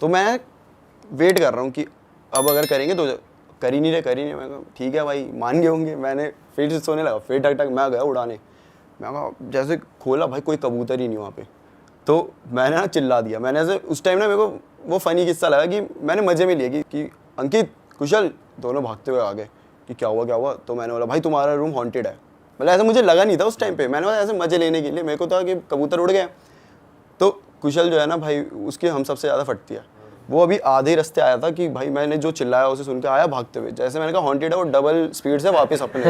तो मैं वेट कर रहा हूँ कि अब अगर करेंगे तो कर ही नहीं रहे। मैं कहा ठीक है भाई, मान गए होंगे। मैंने फिर से सोने लगा, फिर ठक ठक, मैं गया उड़ाने। मैं कहा जैसे खोला भाई, कोई कबूतर ही नहीं वहाँ पे। तो मैंने ना चिल्ला दिया। मैंने ऐसे उस टाइम ना मेरे को वो फ़नी किस्सा लगा कि मैंने मज़े में लिया कि अंकित कुशल दोनों भागते हुए आ गए कि क्या हुआ। तो मैंने बोला भाई तुम्हारा रूम हॉन्टेड है। मतलब ऐसा मुझे लगा नहीं था उस टाइम पे, मैंने बोला ऐसे मज़े लेने के लिए। मेरे को था कि कबूतर उड़ गया। तो कुशल जो है ना भाई, उसकी हम सबसे ज़्यादा फटती है। वो अभी आधे रास्ते आया था कि भाई मैंने जो चिल्लाया उसे सुन के आया भागते हुए। जैसे मैंने कहा हॉन्टेड है, वो डबल स्पीड से वापस अपने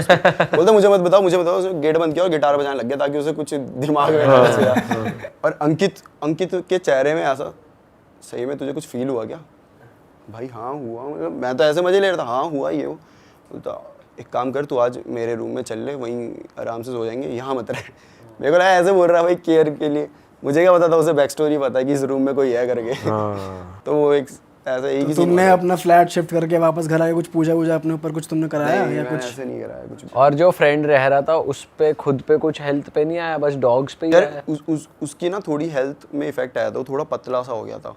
बोलता मुझे मत बताओ। उसने गेट बंद किया और गिटार बजाने लग गया ताकि उसे कुछ दिमाग में ना घुसे। और अंकित के चेहरे में ऐसा, सही में तुझे कुछ फील हुआ क्या? भाई हाँ हुआ। मतलब मैं तो ऐसे मजे ले रहा था, हाँ हुआ ये वो। बोलता एक काम कर, तू आज मेरे रूम में चल ले, वहीं आराम से सो जाएंगे, यहाँ मत रहे। मेरे को लगा ऐसे बोल रहा है भाई केयर के लिए। मुझे क्या पता था उसे बैक स्टोरी पता है कि इस रूम में कोई है करके। तो वो एक ऐसा एक ही तो सीन तुमने अपना फ्लैट शिफ्ट करके वापस घर आके कुछ पूजा वूजा अपने ऊपर कुछ तुमने कराया या कुछ? ऐसे नहीं कराया कुछ भी। और जो फ्रेंड रह रहा था उस पे खुद पे कुछ हेल्थ पे नहीं आया, बस डॉग्स पे ही आया? यार उसकी ना थोड़ी हेल्थ में इफेक्ट आया था, वो थोड़ा पतला सा हो गया था,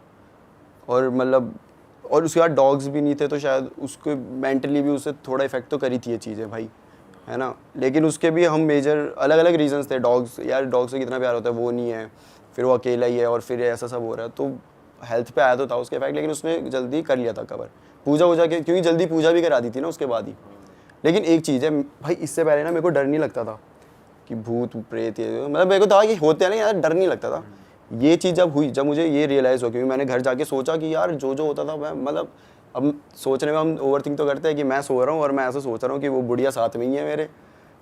और मतलब और उसके बाद डॉग्स भी नहीं थे, तो शायद उसको मेंटली भी उससे थोड़ा इफेक्ट तो करी थी ये चीज़ें भाई, है ना। लेकिन उसके भी हम मेजर अलग अलग रीजंस थे। डॉग्स, यार डॉग से कितना प्यार होता है, वो नहीं है, फिर वो अकेला ही है, और फिर ऐसा सब हो रहा है, तो हेल्थ पे आया तो था उसके इफेक्ट, लेकिन उसने जल्दी कर लिया था कवर पूजा वूजा के, क्योंकि जल्दी पूजा भी करा दी थी ना उसके बाद ही। लेकिन एक चीज़ है भाई, इससे पहले ना मेरे को डर नहीं लगता था कि भूत प्रेत ये, मतलब मेरे को था कि होते हैं ना यार, डर नहीं लगता था। ये चीज़ जब हुई, जब मुझे ये रियलाइज़ हो, क्योंकि मैंने घर जाके सोचा कि यार जो होता था मैं, मतलब अब सोचने में हम ओवरथिंक तो करते हैं कि मैं सो रहा हूँ और मैं ऐसा सोच रहा हूँ कि वो बुढ़िया साथ में ही है मेरे,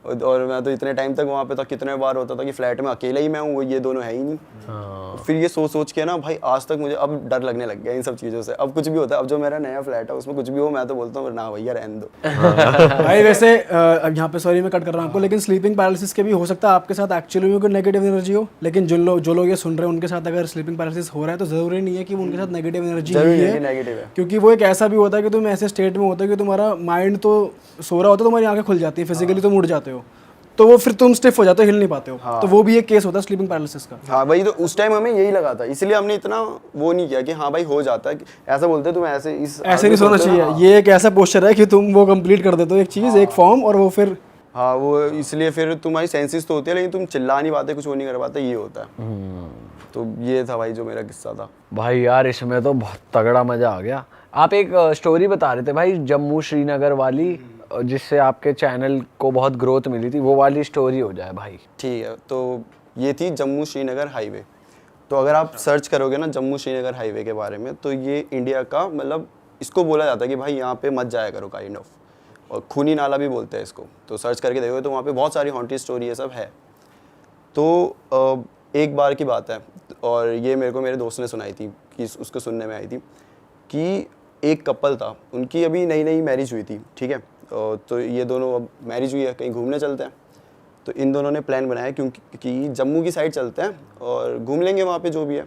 और मैं तो इतने टाइम तक वहाँ पे था, कितने बार होता था कि फ्लैट में अकेला ही मैं हूँ, वो ये दोनों है ही नहीं। फिर ये सोच के ना भाई आज तक मुझे अब डर लगने लग गया इन सब चीज़ों से। अब कुछ भी होता है, अब जो मेरा नया फ्लैट है उसमें कुछ भी हो, मैं तो बोलता हूँ ना भैया रहने दो। भाई वैसे अब यहाँ पे सॉरी मैं कट कर रहा हूँ आपको, लेकिन स्लीपिंग पैरालिसिस के भी हो सकता है आपके साथ एक्चुअली में कोई नेगेटिव एनर्जी हो, लेकिन जो लोग ये सुन रहे हैं उनके साथ अगर स्लीपिंग पैरालिसिस हो रहा है तो ज़रूरी नहीं है कि उनके साथ नेगेटिव एनर्जी ही जरूरी नहीं है, कि नेगेटिव है। क्योंकि वो एक ऐसा भी होता है कि तुम ऐसे स्टेट में होते हो कि तुम्हारा माइंड तो सो रहा होता है, तुम्हारी आंखें खुल जाती है, फिजिकली तुम उठ जाते हो, तो वो फिर तुम स्टिफ हो जाते हो, हिल नहीं पाते हो। तो वो भी एक केस होता है स्लीपिंग पैरालिसिस का। हाँ वही तो, उस टाइम हमें यही लगा था, इसलिए हमने इतना वो नहीं किया कि हाँ भाई हो जाता है, ऐसा बोलते तुम ऐसे ऐसे नहीं सोना चाहिए, ये एक ऐसा पोस्चर है कि तुम वो कंप्लीट कर देते हो एक चीज़, एक फॉर्म, और वो फिर हाँ वो इसलिए फिर तुम्हारी सेंसेस तो होती है, लेकिन तुम चिल्ला नहीं पाते, कुछ वो नहीं कर पाते, ये होता है। तो ये था भाई जो मेरा किस्सा था। भाई यार इसमें तो बहुत तगड़ा मजा आ गया। आप एक स्टोरी बता रहे थे भाई जम्मू श्रीनगर वाली, जिससे आपके चैनल को बहुत ग्रोथ मिली थी, वो वाली स्टोरी हो जाए भाई। ठीक है, तो ये थी जम्मू श्रीनगर हाईवे। तो अगर आप सर्च करोगे ना जम्मू श्रीनगर हाईवे के बारे में, तो ये इंडिया का, मतलब इसको बोला जाता है कि भाई यहाँ पे मत जाया करो काइंड ऑफ, और खूनी नाला भी बोलते हैं इसको। तो सर्च करके देखोगे तो वहाँ पे बहुत सारी हॉन्टेड स्टोरी ये सब है। तो एक बार की बात है, और ये मेरे को मेरे दोस्त ने सुनाई थी, कि उसको सुनने में आई थी कि एक कपल था, उनकी अभी नई नई मैरिज हुई थी, ठीक है। तो ये दोनों अब मैरिज हुई है, कहीं घूमने चलते हैं। तो इन दोनों ने प्लान बनाया क्योंकि जम्मू की साइड चलते हैं और घूम लेंगे वहाँ पे जो भी है।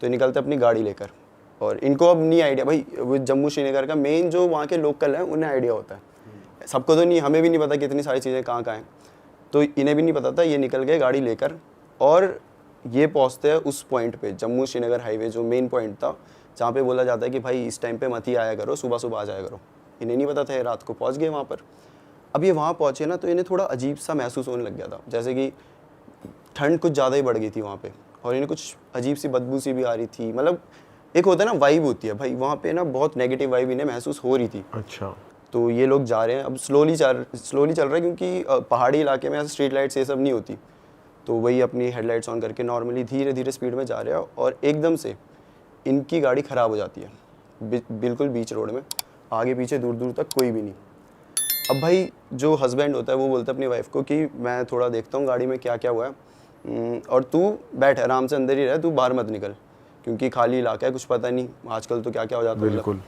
तो निकलते अपनी गाड़ी लेकर, और इनको अब नहीं आइडिया भाई, वो जम्मू श्रीनगर का मेन जो वहाँ के लोकल हैं उन्हें आइडिया होता है, सबको तो नहीं, हमें भी नहीं पता कितनी सारी चीज़ें कहाँ कहाँ हैं, तो इन्हें भी नहीं पता था। ये निकल गए गाड़ी लेकर, और ये पहुँचते हैं उस पॉइंट पे, जम्मू श्रीनगर हाईवे जो मेन पॉइंट था, जहाँ पे बोला जाता है कि भाई इस टाइम पे मत ही आया करो, सुबह सुबह आ जाया करो। इन्हें नहीं पता था, ये रात को पहुँच गए वहाँ पर। अब ये वहाँ पहुँचे ना, तो इन्हें थोड़ा अजीब सा महसूस होने लग गया था, जैसे कि ठंड कुछ ज़्यादा ही बढ़ गई थी वहाँ पे, और इन्हें कुछ अजीब सी बदबू सी भी आ रही थी। मतलब एक होता है ना वाइब होती है भाई, वहाँ पे ना बहुत नेगेटिव वाइब इन्हें महसूस हो रही थी। अच्छा। तो ये लोग जा रहे हैं, अब स्लोली चल रहा है, क्योंकि पहाड़ी इलाके में ऐसे स्ट्रीट लाइट्स ये सब नहीं होती, तो वही अपनी हेडलाइट्स ऑन करके नॉर्मली धीरे धीरे स्पीड में जा रहे हैं, और एकदम से इनकी गाड़ी ख़राब हो जाती है बिल्कुल बीच रोड में, आगे पीछे दूर दूर तक कोई भी नहीं। अब भाई जो हस्बैंड होता है वो बोलता है अपनी वाइफ को कि मैं थोड़ा देखता हूँ गाड़ी में क्या क्या हुआ है, और तू बैठ आराम से अंदर ही रह, तू बाहर मत निकल, क्योंकि खाली इलाका है, कुछ पता नहीं आजकल तो क्या क्या हो जाता है। बिल्कुल।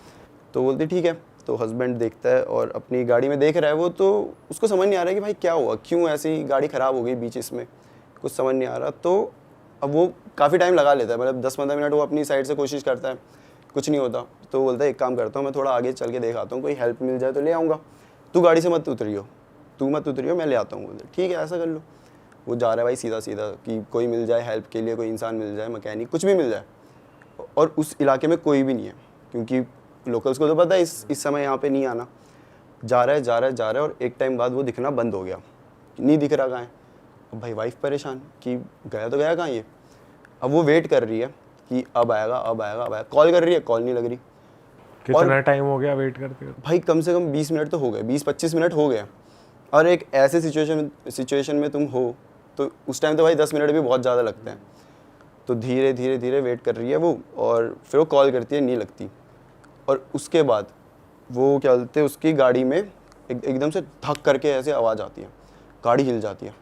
तो बोलती ठीक है। तो हस्बैंड देखता है और अपनी गाड़ी में देख रहा है वो, तो उसको समझ नहीं आ रहा है कि भाई क्या हुआ, क्यों ऐसी गाड़ी ख़राब हो गई बीच इसमें, कुछ समझ नहीं आ रहा। तो अब वो काफ़ी टाइम लगा लेता है, मतलब 10-15 मिनट वो अपनी साइड से कोशिश करता है, कुछ नहीं होता। तो बोलता है एक काम करता हूँ, मैं थोड़ा आगे चल के देख आता हूँ, कोई हेल्प मिल जाए तो ले आऊँगा, तू गाड़ी से मत उतरियो, मैं ले आता हूँ। बोलते ठीक है ऐसा कर लो। वो जा रहा है भाई सीधा सीधा कि कोई मिल जाए हेल्प के लिए, कोई इंसान मिल जाए, मैकेनिक कुछ भी मिल जाए। और उस इलाके में कोई भी नहीं है, क्योंकि लोकल्स को तो पता है इस समय यहाँ पे नहीं आना। जा रहा है, और एक टाइम बाद वो दिखना बंद हो गया, नहीं दिख रहा कहाँ है। अब भाई वाइफ परेशान कि गया तो गया कहाँ ये। अब वो वेट कर रही है कि अब आएगा, कॉल कर रही है, कॉल नहीं लग रही। कितना टाइम हो गया वेट करते करते? भाई कम से कम 20 मिनट तो हो गए, 20-25 मिनट हो गए। और एक ऐसे सिचुएशन में तुम हो, तो उस टाइम तो भाई 10 मिनट भी बहुत ज़्यादा लगते हैं। तो धीरे धीरे वेट कर रही है वो, और फिर वो कॉल करती है, नहीं लगती। और उसके बाद वो क्या बोलते हैं, उसकी गाड़ी में एकदम से धक करके ऐसे आवाज़ आती है, गाड़ी हिल जाती है,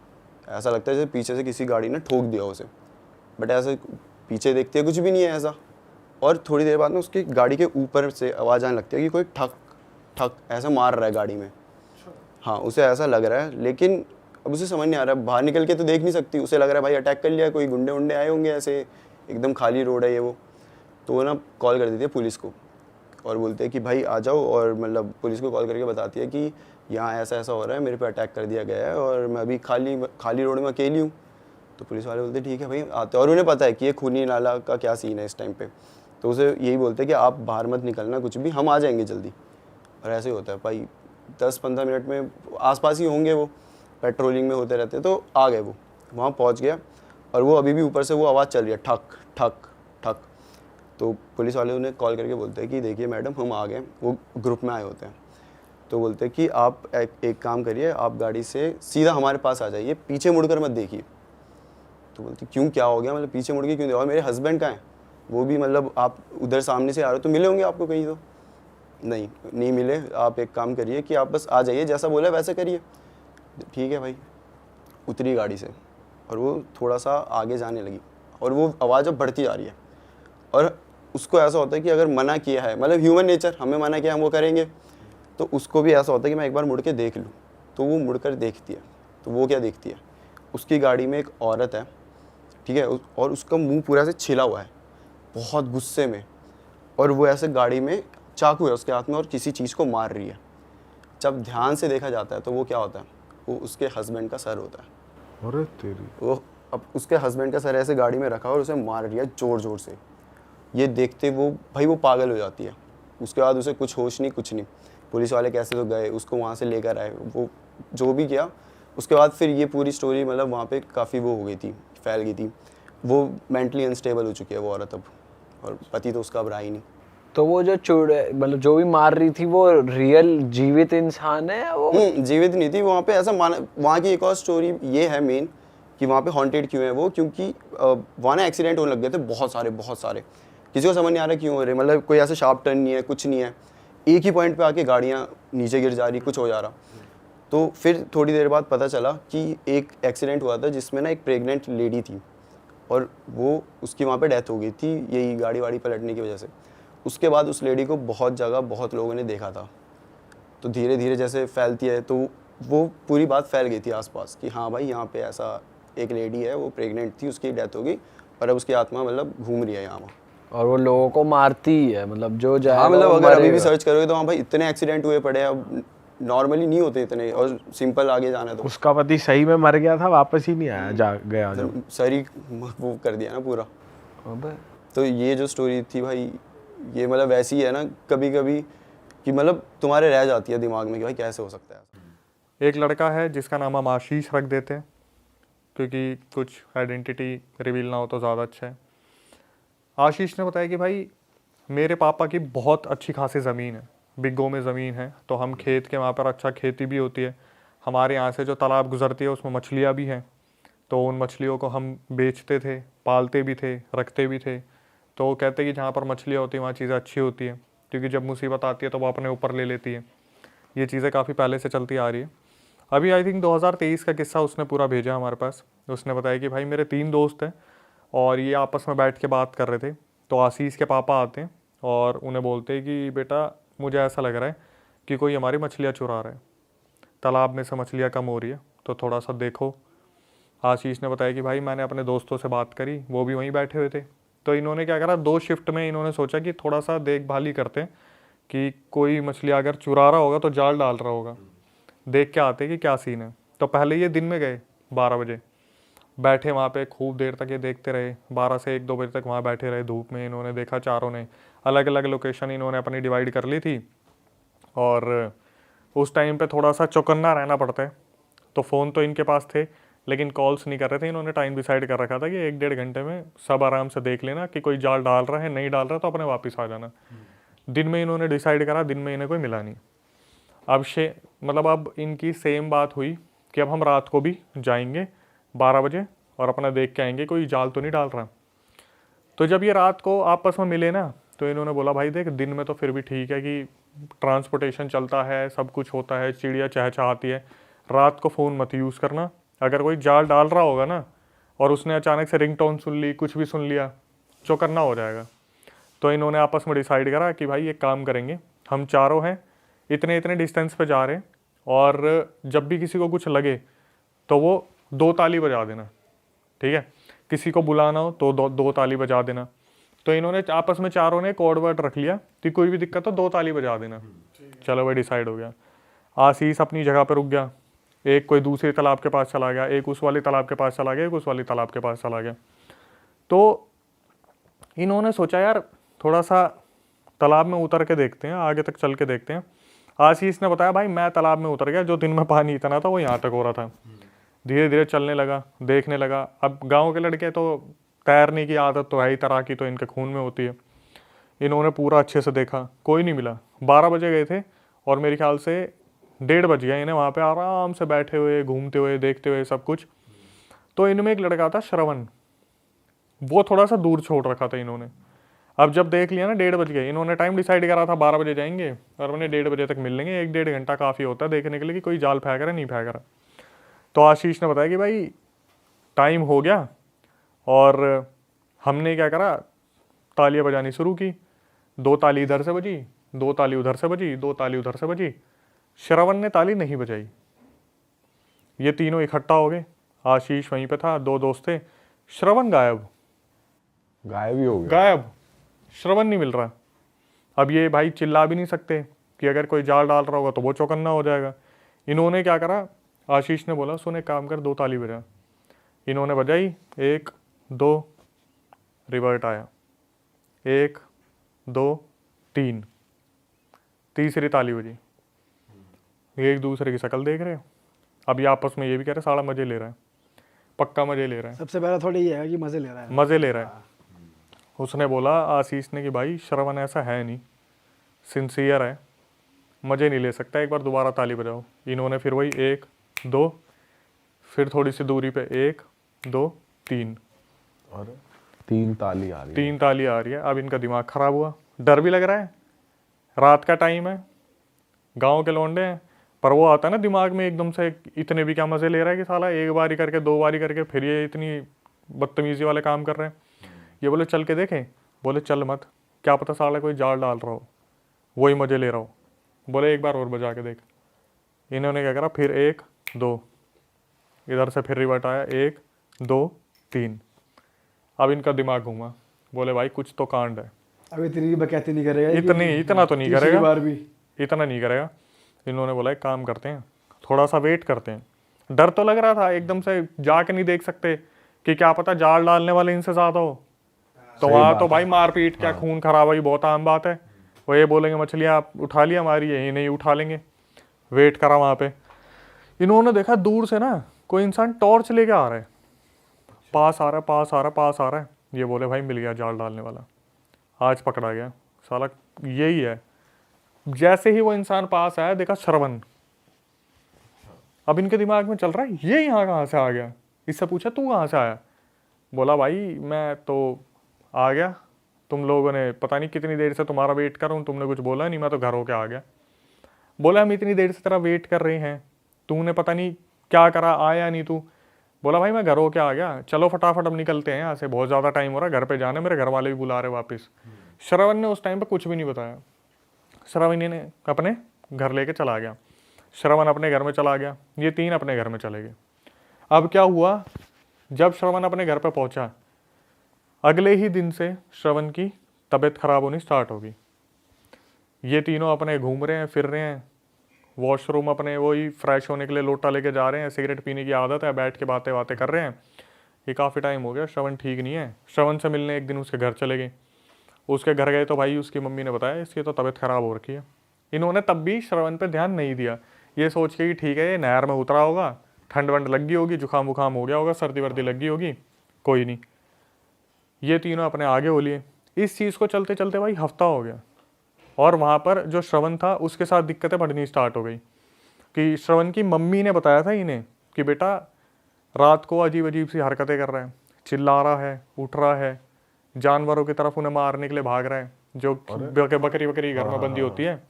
ऐसा लगता है जैसे पीछे से किसी गाड़ी ने ठोक दिया उसे। बट ऐसे पीछे देखते हैं कुछ भी नहीं है ऐसा। और थोड़ी देर बाद में उसकी गाड़ी के ऊपर से आवाज़ आने लगती है कि कोई ठक ठक ऐसा मार रहा है गाड़ी में। हाँ उसे ऐसा लग रहा है, लेकिन अब उसे समझ नहीं आ रहा है, बाहर निकल के तो देख नहीं सकती। उसे लग रहा है भाई अटैक कर लिया, कोई गुंडे आए होंगे, ऐसे एकदम खाली रोड है ये वो। तो वो ना कॉल कर देती है पुलिस को। और बोलते हैं कि भाई आ जाओ, और मतलब पुलिस को कॉल करके बताती है कि यहाँ ऐसा ऐसा हो रहा है, मेरे पे अटैक कर दिया गया है और मैं अभी खाली रोड में अकेली हूँ। तो पुलिस वाले बोलते हैं ठीक है भाई आते हैं, और उन्हें पता है कि ये खूनी नाला का क्या सीन है इस टाइम पे, तो उसे यही बोलते हैं कि आप बाहर मत निकलना कुछ भी, हम आ जाएंगे जल्दी। और ऐसे ही होता है भाई, 10-15 मिनट में आसपास ही होंगे, वो पेट्रोलिंग में होते रहते, तो आ गए वो, वहाँ पहुँच गया। और वो अभी भी ऊपर से वो आवाज़ चल रही है, ठक ठक ठक। तो पुलिस वाले उन्हें कॉल करके बोलते हैं कि देखिए मैडम हम आ गए, वो ग्रुप में आए होते हैं। तो बोलते हैं कि आप एक काम करिए, आप गाड़ी से सीधा हमारे पास आ जाइए, पीछे मुड़कर मत देखिए। तो बोलती क्यों, क्या हो गया, मतलब पीछे मुड़ के क्यों देखो, और मेरे हस्बैंड कहाँ हैं, वो भी मतलब आप उधर सामने से आ रहे हो तो मिले होंगे आपको कहीं, तो नहीं मिले। आप एक काम करिए कि आप बस आ जाइए, जैसा बोला वैसे करिए। ठीक है भाई, उतरी गाड़ी से और वो थोड़ा सा आगे जाने लगी, और वो आवाज़ अब बढ़ती जा रही है। और उसको ऐसा होता है कि अगर मना किया है, मतलब ह्यूमन नेचर, हमें मना किया हम वो करेंगे, तो उसको भी ऐसा होता है कि मैं एक बार मुड़ के देख लूँ। तो वो मुड़कर देखती है, तो वो क्या देखती है, उसकी गाड़ी में एक औरत है, ठीक है, और उसका मुंह पूरा से छिला हुआ है, बहुत गुस्से में, और वो ऐसे गाड़ी में चाकू है उसके हाथ में और किसी चीज़ को मार रही है। जब ध्यान से देखा जाता है तो वो क्या होता है, वो उसके हस्बैंड का सर होता है। अरे तेरी, वो अब उसके हस्बैंड का सर ऐसे गाड़ी में रखा और उसे मार रही है ज़ोर ज़ोर से। ये देखते वो भाई वो पागल हो जाती है। उसके बाद उसे कुछ होश नहीं, कुछ नहीं। पुलिस वाले कैसे तो गए, उसको वहाँ से लेकर आए, वो जो भी किया। उसके बाद फिर ये पूरी स्टोरी मतलब वहाँ पे काफ़ी वो हो गई थी, फैल गई थी। वो मेंटली अनस्टेबल हो चुकी है वो औरत अब, और पति तो उसका अब रहा ही नहीं। तो वो जो मतलब जो भी मार रही थी वो रियल जीवित इंसान है वो? जीवित नहीं थी। वहाँ पे ऐसा माना, वहाँ की एक और स्टोरी ये है मेन कि वहाँ पे हॉन्टेड क्यों है वो, क्योंकि वहाँ ना एक्सीडेंट होने लग गए थे बहुत सारे। किसी को समझ नहीं आ रहा क्यों हो रहे, मतलब कोई ऐसा शार्प टर्न नहीं है, कुछ नहीं है, एक ही पॉइंट पे आके गाड़ियाँ नीचे गिर जा रही, कुछ हो जा रहा। तो फिर थोड़ी देर बाद पता चला कि एक एक्सीडेंट हुआ था जिसमें ना एक प्रेग्नेंट लेडी थी, और वो उसकी वहाँ पे डेथ हो गई थी यही गाड़ी वाड़ी पलटने की वजह से। उसके बाद उस लेडी को बहुत जगह बहुत लोगों ने देखा था। तो धीरे धीरे जैसे फैलती है तो वो पूरी बात फैल गई थी आसपास कि हाँ भाई यहाँ पे ऐसा एक लेडी है, वो प्रेग्नेंट थी, उसकी डेथ हो गई, और अब उसकी आत्मा मतलब घूम रही है यहाँ। और वो लोगों को मारती ही है, मतलब जो जाएगा हाँ, मतलब वो अगर अभी भी मरेगा। सर्च करोगे तो हाँ भाई इतने एक्सीडेंट हुए पड़े हैं, अब नॉर्मली नहीं होते इतने, और सिंपल आगे जाना है तो उसका पति सही में मर गया था, वापस ही नहीं आया, जा गया जो। सर वो कर दिया ना पूरा। अबे तो ये जो स्टोरी थी भाई, ये मतलब वैसी है ना कभी कभी कि मतलब तुम्हारे रह जाती है दिमाग में कि भाई कैसे हो सकता है ऐसा। एक लड़का है जिसका नाम हम आशीष रख देते हैं, क्योंकि कुछ आइडेंटिटी रिवील ना हो तो ज़्यादा अच्छा है। आशीष ने बताया कि भाई मेरे पापा की बहुत अच्छी खासी ज़मीन है, बिग्गो में ज़मीन है, तो हम खेत के वहाँ पर अच्छा खेती भी होती है। हमारे यहाँ से जो तालाब गुजरती है उसमें मछलियाँ भी हैं, तो उन मछलियों को हम बेचते थे, पालते भी थे, रखते भी थे। तो वो कहते हैं कि जहाँ पर मछलियाँ होती हैं वहाँ चीज़ें अच्छी होती है, क्योंकि जब मुसीबत आती है तो वो अपने ऊपर ले लेती है। ये चीज़ें काफ़ी पहले से चलती आ रही है। अभी आई थिंक 2023 का किस्सा उसने पूरा भेजा हमारे पास। उसने बताया कि भाई मेरे 3 दोस्त हैं और ये आपस में बैठ के बात कर रहे थे, तो आशीष के पापा आते हैं और उन्हें बोलते हैं कि बेटा मुझे ऐसा लग रहा है कि कोई हमारी मछलियाँ चुरा रहा है, तालाब में से मछलियाँ कम हो रही है, तो थोड़ा सा देखो। आशीष ने बताया कि भाई मैंने अपने दोस्तों से बात करी, वो भी वहीं बैठे हुए थे, तो इन्होंने क्या करा, 2 शिफ्ट में इन्होंने सोचा कि थोड़ा सा देखभाल ही करते हैं कि कोई मछली अगर चुरा रहा होगा तो जाल डाल रहा होगा, देख के आते कि क्या सीन है। तो पहले ये दिन में गए 12 बजे, बैठे वहाँ पे खूब देर तक ये देखते रहे, 12 से 1-2 बजे तक वहाँ बैठे रहे धूप में। इन्होंने देखा, चारों ने अलग अलग लोकेशन इन्होंने अपनी डिवाइड कर ली थी, और उस टाइम पे थोड़ा सा चौकन्ना रहना पड़ता है। तो फ़ोन तो इनके पास थे लेकिन कॉल्स नहीं कर रहे थे। इन्होंने टाइम डिसाइड कर रखा था कि 1-1.5 घंटे में सब आराम से देख लेना कि कोई जाल डाल रहा है, नहीं डाल रहा तो अपने वापस आ जाना। दिन में इन्होंने डिसाइड करा, दिन में इन्हें कोई मिला नहीं। अब इनकी सेम बात हुई कि अब हम रात को भी जाएंगे 12 बजे और अपना देख के आएंगे कोई जाल तो नहीं डाल रहा। तो जब ये रात को आपस में मिले ना, तो इन्होंने बोला भाई देख, दिन में तो फिर भी ठीक है कि ट्रांसपोर्टेशन चलता है, सब कुछ होता है, चिड़िया चहचहाती है, रात को फ़ोन मत यूज़ करना। अगर कोई जाल डाल रहा होगा ना और उसने अचानक से रिंगटोन सुन ली, कुछ भी सुन लिया, चौकन्ना हो जाएगा। तो इन्होंने आपस में डिसाइड करा कि भाई एक काम करेंगे, हम चारों हैं, इतने इतने डिस्टेंस पे जा रहे हैं, और जब भी किसी को कुछ लगे तो वो 2 ताली बजा देना, ठीक है। किसी को बुलाना हो तो 2 ताली बजा देना। तो इन्होंने आपस में चारों ने कोड वर्ड रख लिया कि कोई भी दिक्कत हो 2 ताली बजा देना। चलो भाई डिसाइड हो गया। आशीष अपनी जगह पर रुक गया, एक कोई दूसरे तालाब के पास चला गया, एक उस वाले तालाब के पास चला गया, एक उस वाले तालाब के पास चला गया। तो इन्होंने सोचा यार थोड़ा सा तालाब में उतर के देखते हैं, आगे तक चल के देखते हैं। आशीष ने बताया भाई मैं तालाब में उतर गया, जो दिन में पानी इतना था वो यहाँ तक हो रहा था। धीरे धीरे चलने लगा, देखने लगा। अब गांव के लड़के तो तैरने की आदत तो है ही, तैराकी तो इनके खून में होती है। इन्होंने पूरा अच्छे से देखा, कोई नहीं मिला। 12 बजे गए थे और मेरे ख्याल से 1:30 बज गया इन्हें वहाँ पे आराम से बैठे हुए, घूमते हुए, देखते हुए सब कुछ। तो इनमें एक लड़का था श्रवण, वो थोड़ा सा दूर छोड़ रखा था इन्होंने। अब जब देख लिया ना 1:30 बज गए, इन्होंने टाइम डिसाइड करा था 12 बजे जाएंगे और उन्हें 1:30 बजे तक मिल लेंगे। 1-1.5 घंटा काफ़ी होता है देखने के लिए कि कोई जाल फेंक रहा है नहीं फेंक रहा। तो आशीष ने बताया कि भाई टाइम हो गया और हमने क्या करा, तालियां बजानी शुरू की। 2 ताली इधर से बजी, 2 ताली उधर से बजी, 2 ताली उधर से बजी। श्रवण ने ताली नहीं बजाई। ये तीनों इकट्ठा हो गए। आशीष वहीं पे था, 2 दोस्त थे। श्रवण गायब, गायब ही हो गया। गायब, श्रवण नहीं मिल रहा। अब ये भाई चिल्ला भी नहीं सकते कि अगर कोई जाल डाल रहा होगा तो वो चौकन्ना हो जाएगा। इन्होंने क्या करा, आशीष ने बोला सुन एक काम कर, 2 ताली बजा। इन्होंने बजाई, 1 2, रिवर्ट आया, 1 2 3, तीसरी ताली बजी। ये एक दूसरे की शक्ल देख रहे हैं। अब ये आपस में ये भी कह रहे साला मजे ले रहा है, पक्का मजे ले रहा है, सबसे पहला थोड़ी ये है कि मजे ले रहा है। मजे ले रहा है। उसने बोला आशीष ने कि भाई श्रवण ऐसा है नहीं, सिंसियर है, मजे नहीं ले सकता, एक बार दोबारा ताली बजाओ। इन्होंने फिर वही 1 2, फिर थोड़ी सी दूरी पे 1 2 3, और 3 ताली आ रही है। 3 ताली आ रही है। अब इनका दिमाग खराब हुआ, डर भी लग रहा है, रात का टाइम है, गांव के लौंडे हैं, पर वो आता है ना दिमाग में एकदम से, इतने भी क्या मजे ले रहा है कि साला एक बारी करके 2 बारी करके फिर ये इतनी बदतमीजी वाले काम कर रहे हैं। ये बोले चल के देखें, बोले चल मत, क्या पता साला कोई जाल डाल रहा हो, वही मजे ले रहा हो। बोले एक बार और बजा के देख। इन्होंने क्या करा, फिर 1 2, इधर से फिर रिवर्ट आया, 1 2 3। अब इनका दिमाग घूमा, बोले भाई कुछ तो कांड है। अब इतनी बकैती नहीं करेगा, इतना तो नहीं तीसरी करेगा, बार भी इतना नहीं करेगा। इन्होंने बोला एक काम करते हैं, थोड़ा सा वेट करते हैं। डर तो लग रहा था, एकदम से जाके नहीं देख सकते कि क्या पता जाल डालने वाले इनसे ज्यादा हो, तो वहाँ तो भाई मारपीट क्या खून खराबा बहुत आम बात है। वो ये बोलेंगे मछलियाँ आप उठा लिया हमारी, यही नहीं उठा लेंगे। वेट करा वहाँ पे। इन्होंने देखा दूर से ना कोई इंसान टॉर्च लेके आ रहा है, पास आ रहा है, पास आ रहा है, पास आ रहा है। ये बोले भाई मिल गया जाल डालने वाला, आज पकड़ा गया साला, यही है। जैसे ही वो इंसान पास आया देखा श्रवण। अब इनके दिमाग में चल रहा है ये यहाँ कहाँ से आ गया। इससे पूछा तू कहाँ से आया, बोला भाई मैं तो आ गया, तुम लोगों ने पता नहीं कितनी देर से तुम्हारा वेट कर रहा हूँ, तुमने कुछ बोला नहीं, मैं तो घर होके आ गया। बोला हम इतनी देर से तेरा वेट कर रहे हैं, तूने पता नहीं क्या करा, आया नहीं तू। बोला भाई मैं घर होके आ गया, चलो फटाफट अब निकलते हैं यहाँ से, बहुत ज़्यादा टाइम हो रहा है, घर पे जाना, मेरे घर वाले भी बुला रहे वापस। श्रवण ने उस टाइम पे कुछ भी नहीं बताया। श्रवण ने अपने घर लेके चला गया। श्रवण अपने घर में चला गया, ये 3 अपने घर में चले गए। अब क्या हुआ, जब श्रवण अपने घर पे पहुंचा, अगले ही दिन से श्रवण की तबीयत खराब होनी स्टार्ट होगी। ये तीनों अपने घूम रहे हैं, फिर रहे हैं, वॉशरूम अपने वही फ्रेश होने के लिए लोटा लेके जा रहे हैं, सिगरेट पीने की आदत है, बैठ के बातें बातें कर रहे हैं। ये काफ़ी टाइम हो गया, श्रवण ठीक नहीं है। श्रवण से मिलने एक दिन उसके घर चले गए। उसके घर गए तो भाई उसकी मम्मी ने बताया इसकी तो तबीयत खराब हो रखी है। इन्होंने तब भी श्रवण पे ध्यान नहीं दिया, ये सोच के कि ठीक है ये नहर में उतरा होगा, ठंड वंड लग गई होगी, जुकाम वुकाम हो गया होगा, सर्दी वर्दी लग गई होगी, कोई नहीं। ये तीनों अपने आगे हो लिए। इस चीज़ को चलते चलते भाई हफ्ता हो गया, और वहाँ पर जो श्रवण था उसके साथ दिक्कतें बढ़नी स्टार्ट हो गई। कि श्रवण की मम्मी ने बताया था इन्हें कि बेटा रात को अजीब अजीब सी हरकतें कर रहा है, चिल्ला रहा है, उठ रहा है, जानवरों की तरफ उन्हें मारने के लिए भाग रहा है, जो बकरी बकरी घर में बंदी होती है।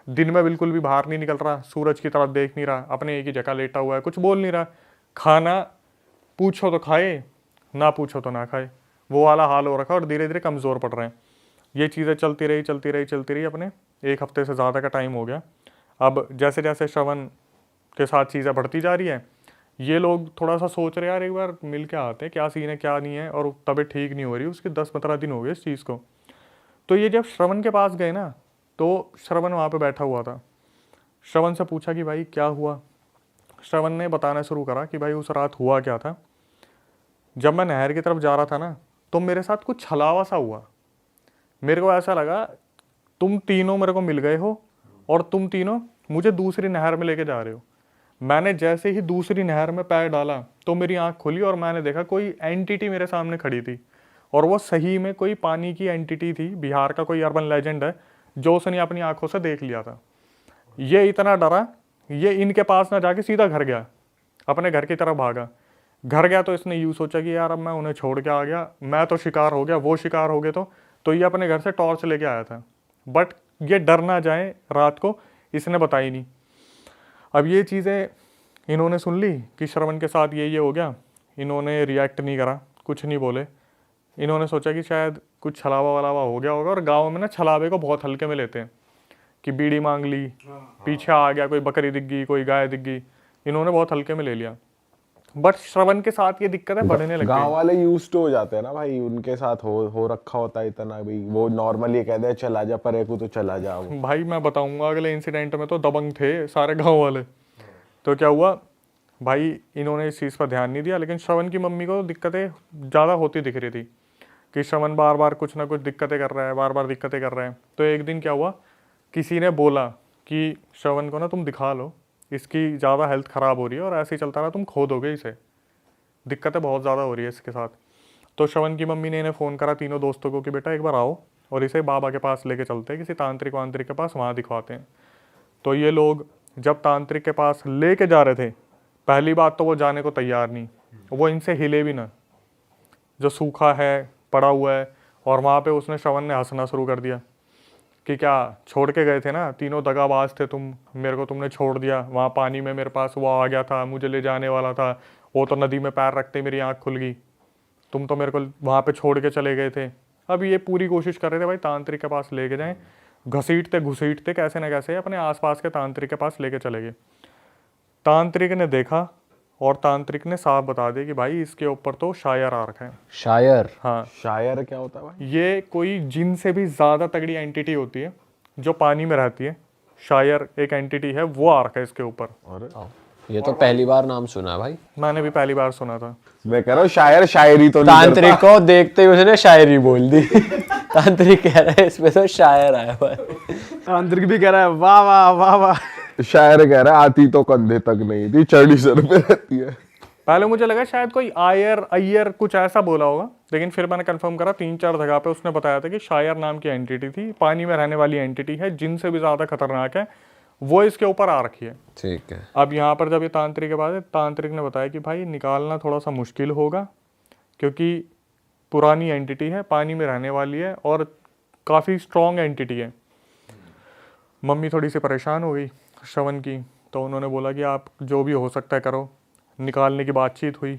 दिन में बिल्कुल भी बाहर नहीं निकल रहा, सूरज की तरफ देख नहीं रहा, अपने एक ही जगह लेटा हुआ है, कुछ बोल नहीं रहा। खाना पूछो तो खाए, ना पूछो तो ना खाए, वो वाला हाल हो रखा, और धीरे धीरे कमज़ोर पड़ रहे हैं। ये चीज़ें चलती रही अपने 1 हफ्ते से ज़्यादा का टाइम हो गया। अब जैसे जैसे श्रवण के साथ चीज़ें बढ़ती जा रही है, ये लोग थोड़ा सा सोच रहे यार एक बार मिल के आते हैं, क्या सीन है क्या नहीं है, और तबीयत ठीक नहीं हो रही, उसके 10-15 दिन हो गए इस चीज़ को। तो ये जब श्रवण के पास गए ना, तो श्रवण वहाँ पे बैठा हुआ था। श्रवण से पूछा कि भाई क्या हुआ। श्रवण ने बताना शुरू करा कि भाई उस रात हुआ क्या था। जब मैं नहर की तरफ जा रहा था ना, तो मेरे साथ कुछ छलावा सा हुआ। मेरे को ऐसा लगा तुम तीनों मेरे को मिल गए हो और तुम तीनों मुझे दूसरी नहर में लेके जा रहे हो। मैंने जैसे ही दूसरी नहर में पैर डाला तो मेरी आंख खुली और मैंने देखा कोई एंटिटी मेरे सामने खड़ी थी, और वो सही में कोई पानी की एंटिटी थी। बिहार का कोई अर्बन लेजेंड है जो उसने अपनी आंखों से देख लिया था। ये इतना डरा, ये इनके पास ना जाके सीधा घर गया, अपने घर की तरफ भागा। घर गया तो इसने यूँ सोचा कि यार अब मैं उन्हें छोड़ के आ गया, मैं तो शिकार हो गया, वो शिकार हो गए। तो ये अपने घर से टॉर्च लेके आया था, बट ये डर ना जाए रात को, इसने बताई नहीं। अब ये चीज़ें इन्होंने सुन ली कि श्रवण के साथ ये हो गया। इन्होंने रिएक्ट नहीं करा, कुछ नहीं बोले। इन्होंने सोचा कि शायद कुछ छलावा वलावा हो गया होगा, और गाँव में ना छलावे को बहुत हल्के में लेते हैं कि बीड़ी मांग ली, पीछे आ गया, कोई बकरी दिख गई, कोई गाय दिख गई, इन्होंने बहुत हल्के में ले लिया। बट श्रवण के साथ ये दिक्कत है बढ़ने लगी। गांव वाले यूज्ड हो जाते हैं ना भाई, उनके साथ हो रखा होता है इतना भाई, वो नॉर्मली कहते हैं चला जा परे को, तो चला जा। वो भाई मैं बताऊंगा अगले इंसिडेंट में तो दबंग थे सारे गांव वाले। तो क्या हुआ भाई, इन्होंने इस चीज़ पर ध्यान नहीं दिया, लेकिन श्रवण की मम्मी को दिक्कतें ज़्यादा होती दिख रही थी कि श्रवण बार बार कुछ ना कुछ दिक्कतें कर रहा है, बार बार दिक्कतें कर रहा है। तो एक दिन क्या हुआ, किसी ने बोला कि श्रवण को ना तुम दिखा लो, इसकी ज़्यादा हेल्थ ख़राब हो रही है और ऐसे ही चलता रहा तुम खो दोगे इसे, दिक्कतें बहुत ज़्यादा हो रही है इसके साथ। तो श्रवण की मम्मी ने इन्हें फ़ोन करा तीनों दोस्तों को कि बेटा एक बार आओ और इसे बाबा के पास लेके चलते हैं, किसी तांत्रिक वांत्रिक के पास, वहाँ दिखवाते हैं। तो ये लोग जब तांत्रिक के पास लेके जा रहे थे, पहली बात तो वो जाने को तैयार नहीं, वो इनसे हिले भी ना, जो सूखा है पड़ा हुआ है। और वहाँ पे उसने श्रवण ने हंसना शुरू कर दिया कि क्या छोड़ के गए थे ना, तीनों दगाबाज थे तुम, मेरे को तुमने छोड़ दिया वहाँ पानी में, मेरे पास वो आ गया था, मुझे ले जाने वाला था, वो तो नदी में पैर रखते मेरी आँख खुल गई, तुम तो मेरे को वहाँ पे छोड़ के चले गए थे। अब ये पूरी कोशिश कर रहे थे भाई तांत्रिक के पास लेके जाएं, घसीटते घुसीटते कैसे ना कैसे अपने आसपास के तांत्रिक के पास लेके चले गए। तांत्रिक ने देखा और तांत्रिक ने साफ बता दिया कि भाई इसके ऊपर तो शायर आ रखा है। शायर? हाँ, शायर क्या होता है भाई? ये कोई जिन से भी ज़्यादा तगड़ी एंटिटी होती है जो पानी में रहती है, शायर एक एंटिटी है, वो आ रखा है इसके ऊपर। ये तो पहली बार नाम सुना है भाई, मैंने भी पहली बार सुना था। मैं कह रहा हूँ शायर शायरी तो नहीं तांत्रिक को देखते ही उसने शायरी बोल दी। तांत्रिक कह रहा है इसमें तो शायर आया हुआ है। तांत्रिक भी कह रहा है वाह वाह वाह वाह। करता। शायर कह रहा है आती तो कंधे तक नहीं थी, चढ़ी सर पे रहती है। पहले मुझे लगा शायद कोई आयर अय्यर कुछ ऐसा बोला होगा, लेकिन फिर मैंने कंफर्म करा 3-4 जगह पे उसने बताया था कि शायर नाम की एंटिटी थी, पानी में रहने वाली एंटिटी है, जिनसे भी ज़्यादा खतरनाक है, वो इसके ऊपर आ रखी है। ठीक है। अब यहाँ पर जब ये तांत्रिक के बाद है, तांत्रिक ने बताया कि भाई निकालना थोड़ा सा मुश्किल होगा, क्योंकि पुरानी एंटिटी है, पानी में रहने वाली है और काफ़ी स्ट्रॉन्ग एंटिटी है। मम्मी थोड़ी सी परेशान हो गई श्रवण की, तो उन्होंने बोला कि आप जो भी हो सकता है करो। निकालने की बातचीत हुई,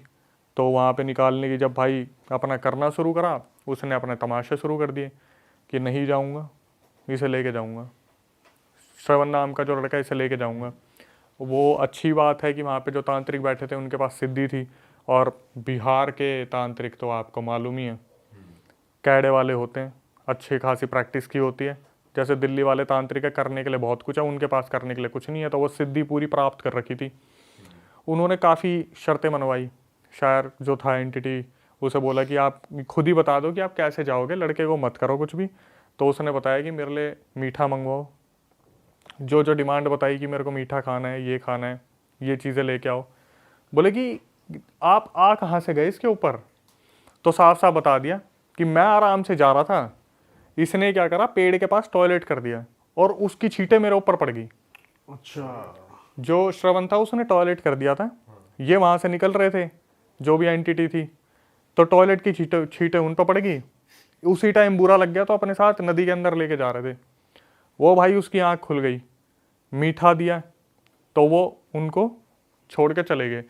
तो वहाँ पे निकालने की जब भाई अपना करना शुरू करा, उसने अपने तमाशे शुरू कर दिए कि नहीं जाऊँगा, इसे लेके जाऊँगा, श्रवण नाम का जो लड़का इसे लेके जाऊँगा। वो अच्छी बात है कि वहाँ पे जो तांत्रिक बैठे थे उनके पास सिद्धि थी, और बिहार के तांत्रिक तो आपको मालूम ही है कैडे वाले होते हैं, अच्छी खासी प्रैक्टिस की होती है। जैसे दिल्ली वाले तांत्रिक है, करने के लिए बहुत कुछ है, उनके पास करने के लिए कुछ नहीं है। तो वो सिद्धि पूरी प्राप्त कर रखी थी। उन्होंने काफ़ी शर्तें मनवाई। शायर जो था एंटिटी, उसे बोला कि आप खुद ही बता दो कि आप कैसे जाओगे, लड़के को मत करो कुछ भी। तो उसने बताया कि मेरे लिए मीठा मंगवाओ, जो जो डिमांड बताई कि मेरे को मीठा खाना है, ये खाना है, ये चीज़ें लेके आओ। बोले कि आप आ कहाँ से गए इसके ऊपर? तो साफ साफ बता दिया कि मैं आराम से जा रहा था, इसने क्या करा, पेड़ के पास टॉयलेट कर दिया और उसकी छींटें मेरे ऊपर पड़ गई। अच्छा, जो श्रवण था उसने टॉयलेट कर दिया था, ये वहाँ से निकल रहे थे जो भी एंटिटी थी, तो टॉयलेट की छींटें उन पर पड़ गई। उसी टाइम बुरा लग गया तो अपने साथ नदी के अंदर लेके जा रहे थे। वो भाई उसकी आँख खुल गई, मीठा दिया तो वो उनको छोड़ के चले गए।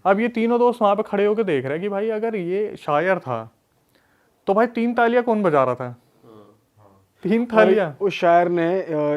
अब ये तीनों दोस्त वहाँ पे खड़े होकर देख रहे हैं कि भाई अगर ये शायर था तो भाई 3 तालियां कौन बजा रहा था? 3 थालियां। उस शायर ने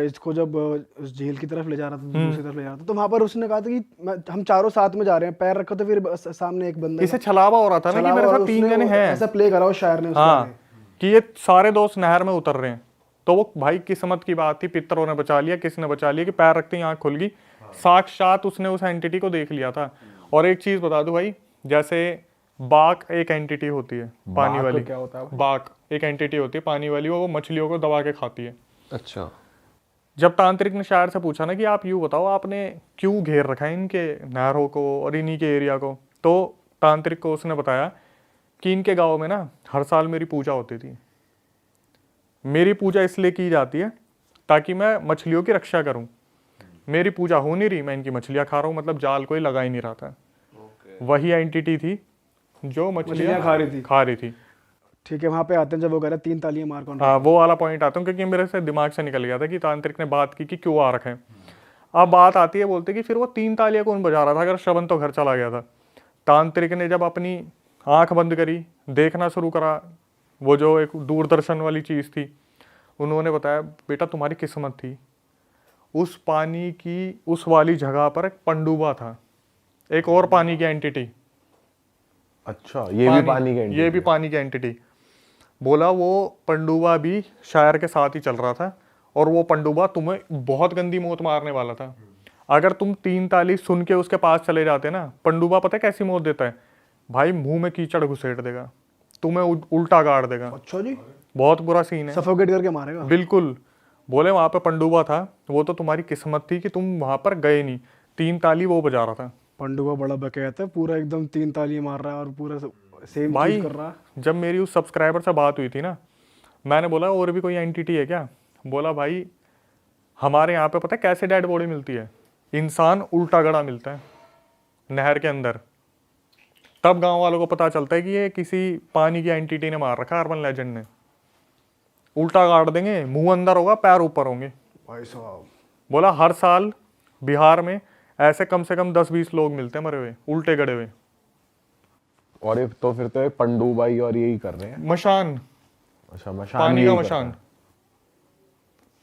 इसको जब उस झील की तरफ ले जा रहा था, दूसरी तरफ ले जा रहा था, तो वहां पर उसने कहा था कि हम चारों साथ में जा रहे हैं, पैर रखो तो फिर सामने एक बंदा इसे छलावा हो रहा था ना कि मेरे साथ 3 जने हैं। ऐसा प्ले करा उस शायर ने उसके हाँ आगे। कि ये सारे दोस्त नहर में उतर रहे हैं, तो वो भाई किस्मत की बात थी, पितरों ने बचा लिया, किसने बचा लिया कि पैर रखते ही आंख खुल गई। साक्षात उसने उस एंटिटी को देख लिया था। और एक चीज बता दूं भाई, जैसे बाघ एक एंटिटी होती है पानी वाली, क्या होता है? बाघ एक एंटिटी होती है पानी वाली, वो मछलियों को दबा के खाती है। अच्छा। जब तांत्रिक ने शायर से पूछा ना कि आप यूं बताओ आपने क्यों घेर रखा है इनके नहरों को और इन्हीं के एरिया को, तो तांत्रिक को उसने बताया कि इनके गांव में ना हर साल मेरी पूजा होती थी। मेरी पूजा इसलिए की जाती है ताकि मैं मछलियों की रक्षा करूं। मेरी पूजा हो नहीं रही, मैं इनकी मछलियां खा रहा हूं, मतलब जाल कोई लगा ही नहीं रहा था। वही एंटिटी थी जो मछलियां खा रही थी। ठीक है, वहां पे आते हैं जब वो कह रहे 3 तालियां मार कौन। हाँ, वो वाला पॉइंट आता हूँ क्योंकि मेरे से दिमाग से निकल गया था कि तांत्रिक ने बात की कि क्यों आ रखे हैं। अब बात आती है, बोलते कि फिर वो 3 तालियां कौन बजा रहा था अगर श्रवण तो घर चला गया था। तांत्रिक ने जब अपनी आंख बंद करी, देखना शुरू करा, वो जो एक दूरदर्शन वाली चीज़ थी, उन्होंने बताया बेटा तुम्हारी किस्मत थी, उस पानी की उस वाली जगह पर एक पंडुबा था, एक और पानी की एंटिटी। अच्छा, ये भी पानी के ये भी पानी की एंटिटी। बोला वो पंडुबा भी शायर के साथ ही चल रहा था और वो पंडुबा तुम्हें बहुत गंदी मौत मारने वाला था। अगर तुम 3 ताली सुन के उसके पास चले जाते ना, पंडुबा पता है कैसी मौत देता है भाई, मुंह में कीचड़ घुसेड़ देगा, तुम्हें उल्टा गाड़ देगा। अच्छा जी, बहुत बुरा सीन है, सफोकेट करके मारेगा। बिल्कुल। बोले वहां पे पंडुबा था, वो तो तुम्हारी किस्मत थी कि तुम वहां पर गए नहीं। 3 ताली वो बजा रहा था। पंडुबा बड़ा बकैत है, पूरा एकदम 3 तालियां मार रहा है और पूरा सेम भाई चीज कर रहा है। जब मेरी उस सब्सक्राइबर से बात हुई थी ना, मैंने बोला और भी कोई एंटिटी है क्या? बोला भाई हमारे यहाँ पे पता है कैसे डेड बॉडी मिलती है, इंसान उल्टा गड़ा मिलता है नहर के अंदर। तब गांव वालों को पता चलता है कि ये किसी पानी की एंटिटी ने मार रखा, अर्बन लेजेंड ने। उल्टा गाड़ देंगे, मुंह अंदर होगा, पैर ऊपर होंगे। भाई साहब, बोला हर साल बिहार में ऐसे कम से कम 10-20 लोग मिलते हैं मरे हुए, उल्टे गड़े हुए। और ये तो फिर तो ये पंडुबाई और यही कर रहे हैं। मशान, अच्छा, मशान पानी यही का कर रहे मशान, हैं।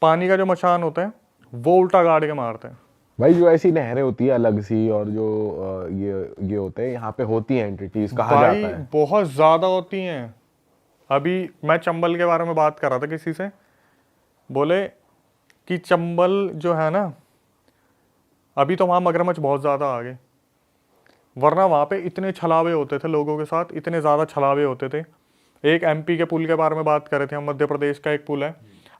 पानी का जो मशान होता है वो उल्टा गाड़ के मारते हैं। भाई जो ऐसी नहरें होती है अलग सी, और जो ये होते हैं यहाँ पे होती है एंटिटीज, कहा भाई जाता है। बहुत ज्यादा होती हैं। अभी मैं चंबल के बारे में बात कर रहा था किसी से, बोले कि चंबल जो है ना, अभी तो वहाँ मगरमच्छ बहुत ज़्यादा आ गए, वरना वहाँ पे इतने छलावे होते थे लोगों के साथ, इतने ज़्यादा छलावे होते थे। एक एमपी के पुल के बारे में बात कर रहे थे हम, मध्य प्रदेश का एक पुल है।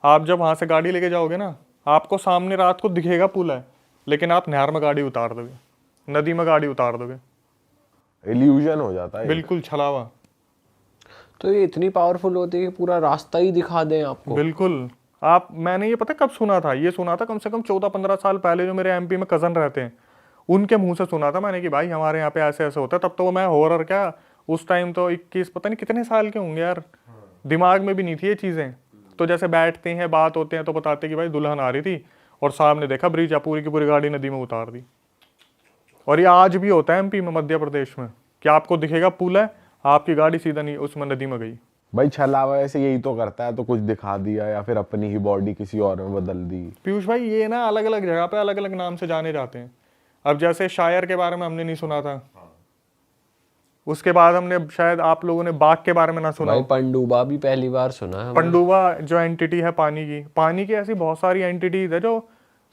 आप जब वहाँ से गाड़ी लेके जाओगे ना, आपको सामने रात को दिखेगा पुल है, लेकिन आप नहर में गाड़ी उतार दोगे, नदी में गाड़ी उतार दोगे, इल्यूजन हो जाता है। बिल्कुल छलावा। तो ये इतनी पावरफुल होती है कि पूरा रास्ता ही दिखा दें आपको। बिल्कुल। आप, मैंने ये पता कब सुना था, ये सुना था कम से कम 14-15 साल पहले, जो मेरे एमपी में कज़न रहते हैं उनके मुंह से सुना था मैंने कि भाई हमारे यहाँ पे ऐसे ऐसे होता है। तब तो मैं हॉरर क्या, उस टाइम तो 21 पता नहीं कितने साल के होंगे यार, दिमाग में भी नहीं थी ये चीज़ें। तो जैसे बैठते हैं बात होते हैं तो बताते कि भाई दुल्हन आ रही थी और सामने देखा ब्रिज, या पूरी की पूरी गाड़ी नदी में उतार दी। और ये आज भी होता है एमपी में, मध्य प्रदेश में, कि आपको दिखेगा पुल है, आपकी गाड़ी सीधा नहीं उसमें नदी में गई। भाई छलावा ऐसे यही तो करता है, तो कुछ दिखा दिया या फिर अपनी ही बॉडी किसी और में बदल दी। पीयूष भाई ये ना अलग अलग जगह पे अलग अलग नाम से जाने जाते हैं। अब जैसे शायर के बारे में हमने नहीं सुना था, उसके बाद हमने शायद आप लोगों ने बाघ के बारे में ना सुना। भाई पंडुबा भी पहली बार सुना है हमने। पंडुबा जो एंटिटी है पानी की ऐसी बहुत सारी एंटिटीज है जो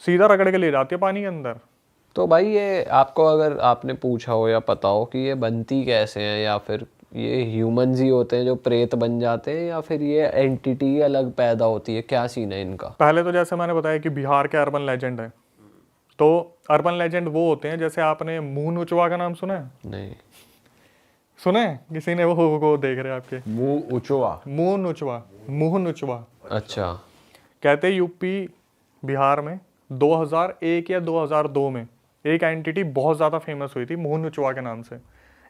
सीधा रगड़ के ले जाती है पानी के अंदर। तो भाई ये आपको अगर आपने पूछा हो या पता हो कि ये बनती कैसे हैं, या फिर ये ह्यूमंस ही होते हैं जो प्रेत बन जाते हैं, या फिर ये एंटिटी अलग पैदा होती है, क्या सीन है इनका? पहले तो जैसे मैंने बताया कि बिहार के अर्बन लेजेंड है, तो अर्बन लेजेंड वो होते हैं, जैसे आपने मुंह नुचवा का नाम सुना है? नहीं। सुना है किसी ने? वो देख रहे हैं आपके मुंह उचवा, मुंह नुचवा। अच्छा। कहते यूपी बिहार में 2001 या 2002 में एक एंटिटी बहुत ज़्यादा फेमस हुई थी मुंह नुचवा के नाम से।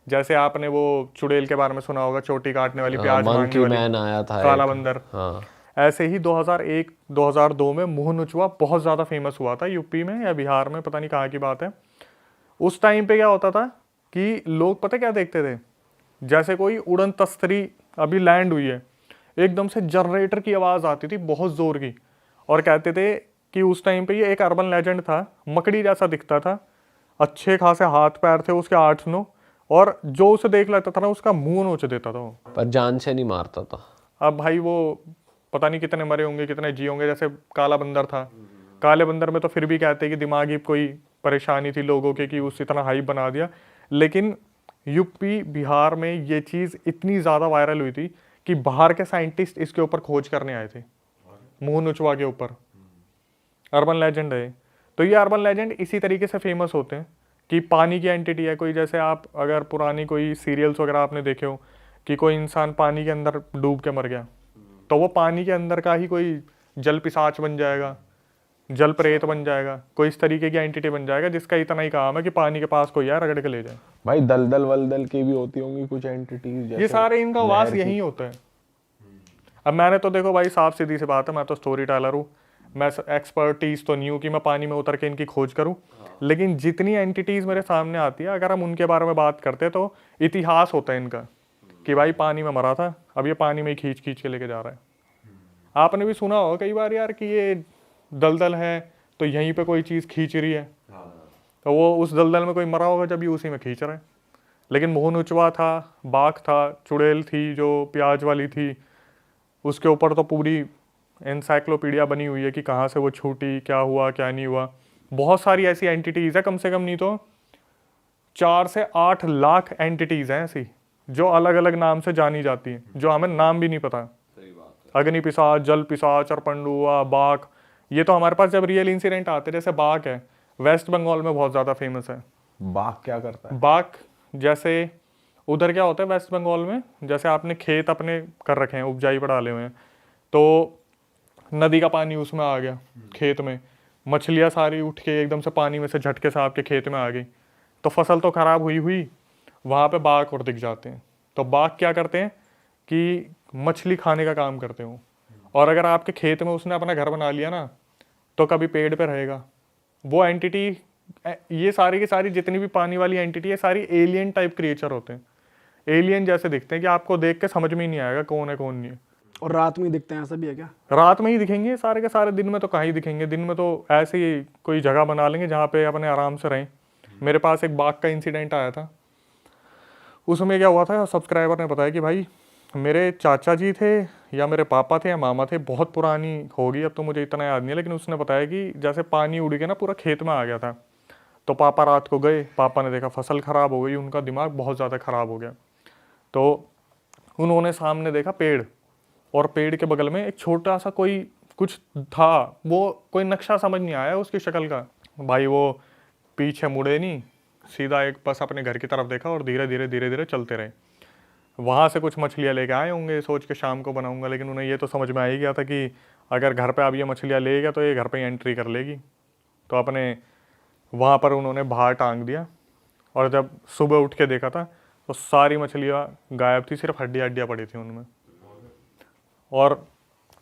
जैसे आपने वो चुड़ैल के बारे में सुना होगा, चोटी काटने वाली, प्याज मांगने मंकी वाली, मैन आया था काला एक। बंदर। हाँ। ऐसे ही 2001-2002 में मुंह नुचवा बहुत ज़्यादा फेमस हुआ था यूपी में या बिहार में, पता नहीं कहाँ की बात है। उस टाइम पे क्या होता था कि लोग पता क्या देखते थे, जैसे कोई उड़न तस्तरी अभी लैंड हुई है, एकदम से जनरेटर की आवाज़ आती थी बहुत ज़ोर की, और कहते थे कि उस टाइम पे ये एक अर्बन लेजेंड था, मकड़ी जैसा दिखता था, अच्छे खासे हाथ पैर थे उसके 8-9, और जो उसे देख लेता था ना उसका मुंह नोच देता था वो। पर जान से नहीं मारता था। अब भाई वो पता नहीं कितने मरे होंगे कितने जी होंगे, जैसे काला बंदर था, काले बंदर में तो फिर भी कहते हैं कि दिमागी कोई परेशानी थी लोगों के कि उस इतना हाइप बना दिया, लेकिन यूपी बिहार में ये चीज़ इतनी ज़्यादा वायरल हुई थी कि बाहर के साइंटिस्ट इसके ऊपर खोज करने आए थे, मुंह नुचवा के ऊपर। अर्बन लेजेंड है। तो ये अर्बन लेजेंड इसी तरीके से फेमस होते हैं कि पानी की एंटिटी है कोई, जैसे आप अगर पुरानी कोई सीरियल्स वगैरह आपने देखे हो कि कोई इंसान पानी के अंदर डूब के मर गया, तो वो पानी के अंदर का ही कोई जल पिशाच बन जाएगा, जल प्रेत बन जाएगा, कोई इस तरीके की एंटिटी बन जाएगा जिसका इतना ही काम है कि पानी के पास कोई आए रगड़ के ले जाए। भाई दलदल वलदल की भी होती होंगी कुछ एंटिटीज, ये सारे इनका वास यही होता है। अब मैंने तो देखो भाई साफ सीधी सी बात है, मैं तो स्टोरी टेलर हूँ, मैं एक्सपर्टीज तो नहीं हूँ कि मैं पानी में उतर के इनकी खोज करूँ, लेकिन जितनी एंटिटीज मेरे सामने आती है अगर हम उनके बारे में बात करते हैं तो इतिहास होता है इनका कि भाई पानी में मरा था, अब ये पानी में ही खींच खींच के लेके जा रहा है। आपने भी सुना होगा कई बार यार कि ये दलदल है तो यहीं पे कोई चीज़ खींच रही है, तो वो उस दलदल में कोई मरा होगा जब ये उसी में खींच रहा है। लेकिन मोह नुचवा था, बाघ था, चुड़ैल थी जो प्याज वाली थी, उसके ऊपर तो पूरी एनसाइक्लोपीडिया बनी हुई है कि कहाँ से वो छूटी, क्या हुआ क्या नहीं हुआ। बहुत सारी ऐसी एंटिटीज़ है, कम से कम नहीं तो 4 से 8 लाख एंटिटीज़ हैं ऐसी जो अलग अलग नाम से जानी जाती हैं, जो हमें नाम भी नहीं पता। अग्नि पिशाच, जल पिशाच, अरपंडुआ, बाघ, ये तो हमारे पास जब रियल इंसिडेंट आते हैं, जैसे बाघ है वेस्ट बंगाल में बहुत ज़्यादा फेमस है। बाघ क्या करता है? बाघ जैसे उधर क्या होता है वेस्ट बंगाल में, जैसे आपने खेत अपने कर रखे हैं, उपजाई पर डाले हुए हैं, तो नदी का पानी उसमें आ गया खेत में, मछलियाँ सारी उठ के एकदम से पानी में से झटके से आपके खेत में आ गई, तो फसल तो ख़राब हुई वहाँ पे बाघ और दिख जाते हैं। तो बाघ क्या करते हैं कि मछली खाने का काम करते हो, और अगर आपके खेत में उसने अपना घर बना लिया ना तो कभी पेड़ पे रहेगा वो एंटिटी। ये सारी की सारी जितनी भी पानी वाली एंटिटी है सारी एलियन टाइप क्रिएचर होते हैं, एलियन जैसे दिखते हैं कि आपको देख के समझ में ही नहीं आएगा कौन है कौन नहीं है। और रात में ही दिखते हैं, ऐसा भी है क्या? रात में ही दिखेंगे सारे के सारे, दिन में तो कहाँ ही दिखेंगे। दिन में तो ऐसे ही कोई जगह बना लेंगे जहाँ पे अपने आराम से रहें। मेरे पास एक बाघ का इंसिडेंट आया था, उसमें क्या हुआ था, सब्सक्राइबर ने बताया कि भाई मेरे चाचा जी थे या मेरे पापा थे या मामा थे, बहुत पुरानी होगी अब तो मुझे इतना याद नहीं है, लेकिन उसने बताया कि जैसे पानी उड़ के ना पूरा खेत में आ गया था, तो पापा रात को गए, पापा ने देखा फसल ख़राब हो गई, उनका दिमाग बहुत ज़्यादा ख़राब हो गया। तो उन्होंने सामने देखा पेड़, और पेड़ के बगल में एक छोटा सा कोई कुछ था, वो कोई नक्शा समझ नहीं आया उसकी शक्ल का। भाई वो पीछे मुड़े नहीं, सीधा एक बस अपने घर की तरफ देखा और धीरे धीरे चलते रहे। वहाँ से कुछ मछलियाँ लेके आए होंगे सोच के शाम को बनाऊंगा, लेकिन उन्हें ये तो समझ में आ ही गया था कि अगर घर पे अब ये मछलियाँ ले गया तो ये घर पे ही एंट्री कर लेगी। तो अपने वहाँ पर उन्होंने बाहर टांग दिया, और जब सुबह उठ के देखा था तो सारी मछलियाँ गायब थी, सिर्फ हड्डियाँ पड़ी थी उनमें। और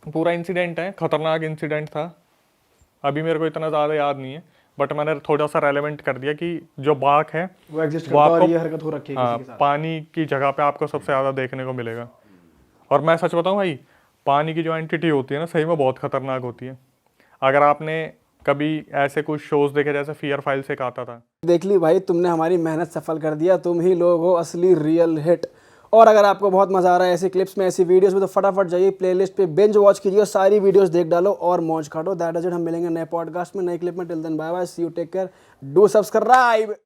पूरा इंसिडेंट है, ख़तरनाक इंसिडेंट था। अभी मेरे को इतना ज़्यादा याद नहीं है, बट मैंने थोड़ा सा रेलेवेंट कर दिया कि जो बाघ है वो एग्जिस्ट करता है और ये हरकत हो रखी है किसी के साथ। पानी की जगह पे आपको सबसे ज़्यादा देखने को मिलेगा। और मैं सच बताऊं भाई, पानी की जो एंटिटी होती है ना सही में बहुत खतरनाक होती है। अगर आपने कभी ऐसे कुछ शोज देखे जैसे फियर फाइल से आता था, देख ली भाई, तुमने हमारी मेहनत सफल कर दिया, तुम ही लोग हो असली रियल हिट। और अगर आपको बहुत मजा आ रहा है ऐसी क्लिप्स में, ऐसी वीडियोस में, तो फटाफट जाइए प्लेलिस्ट पे बिंज वॉच कीजिए, सारी वीडियोस देख डालो और मौज काटो। That is it. हम मिलेंगे नए पॉडकास्ट में, नए क्लिप में। Till then bye bye, see you, take care, do subscribe.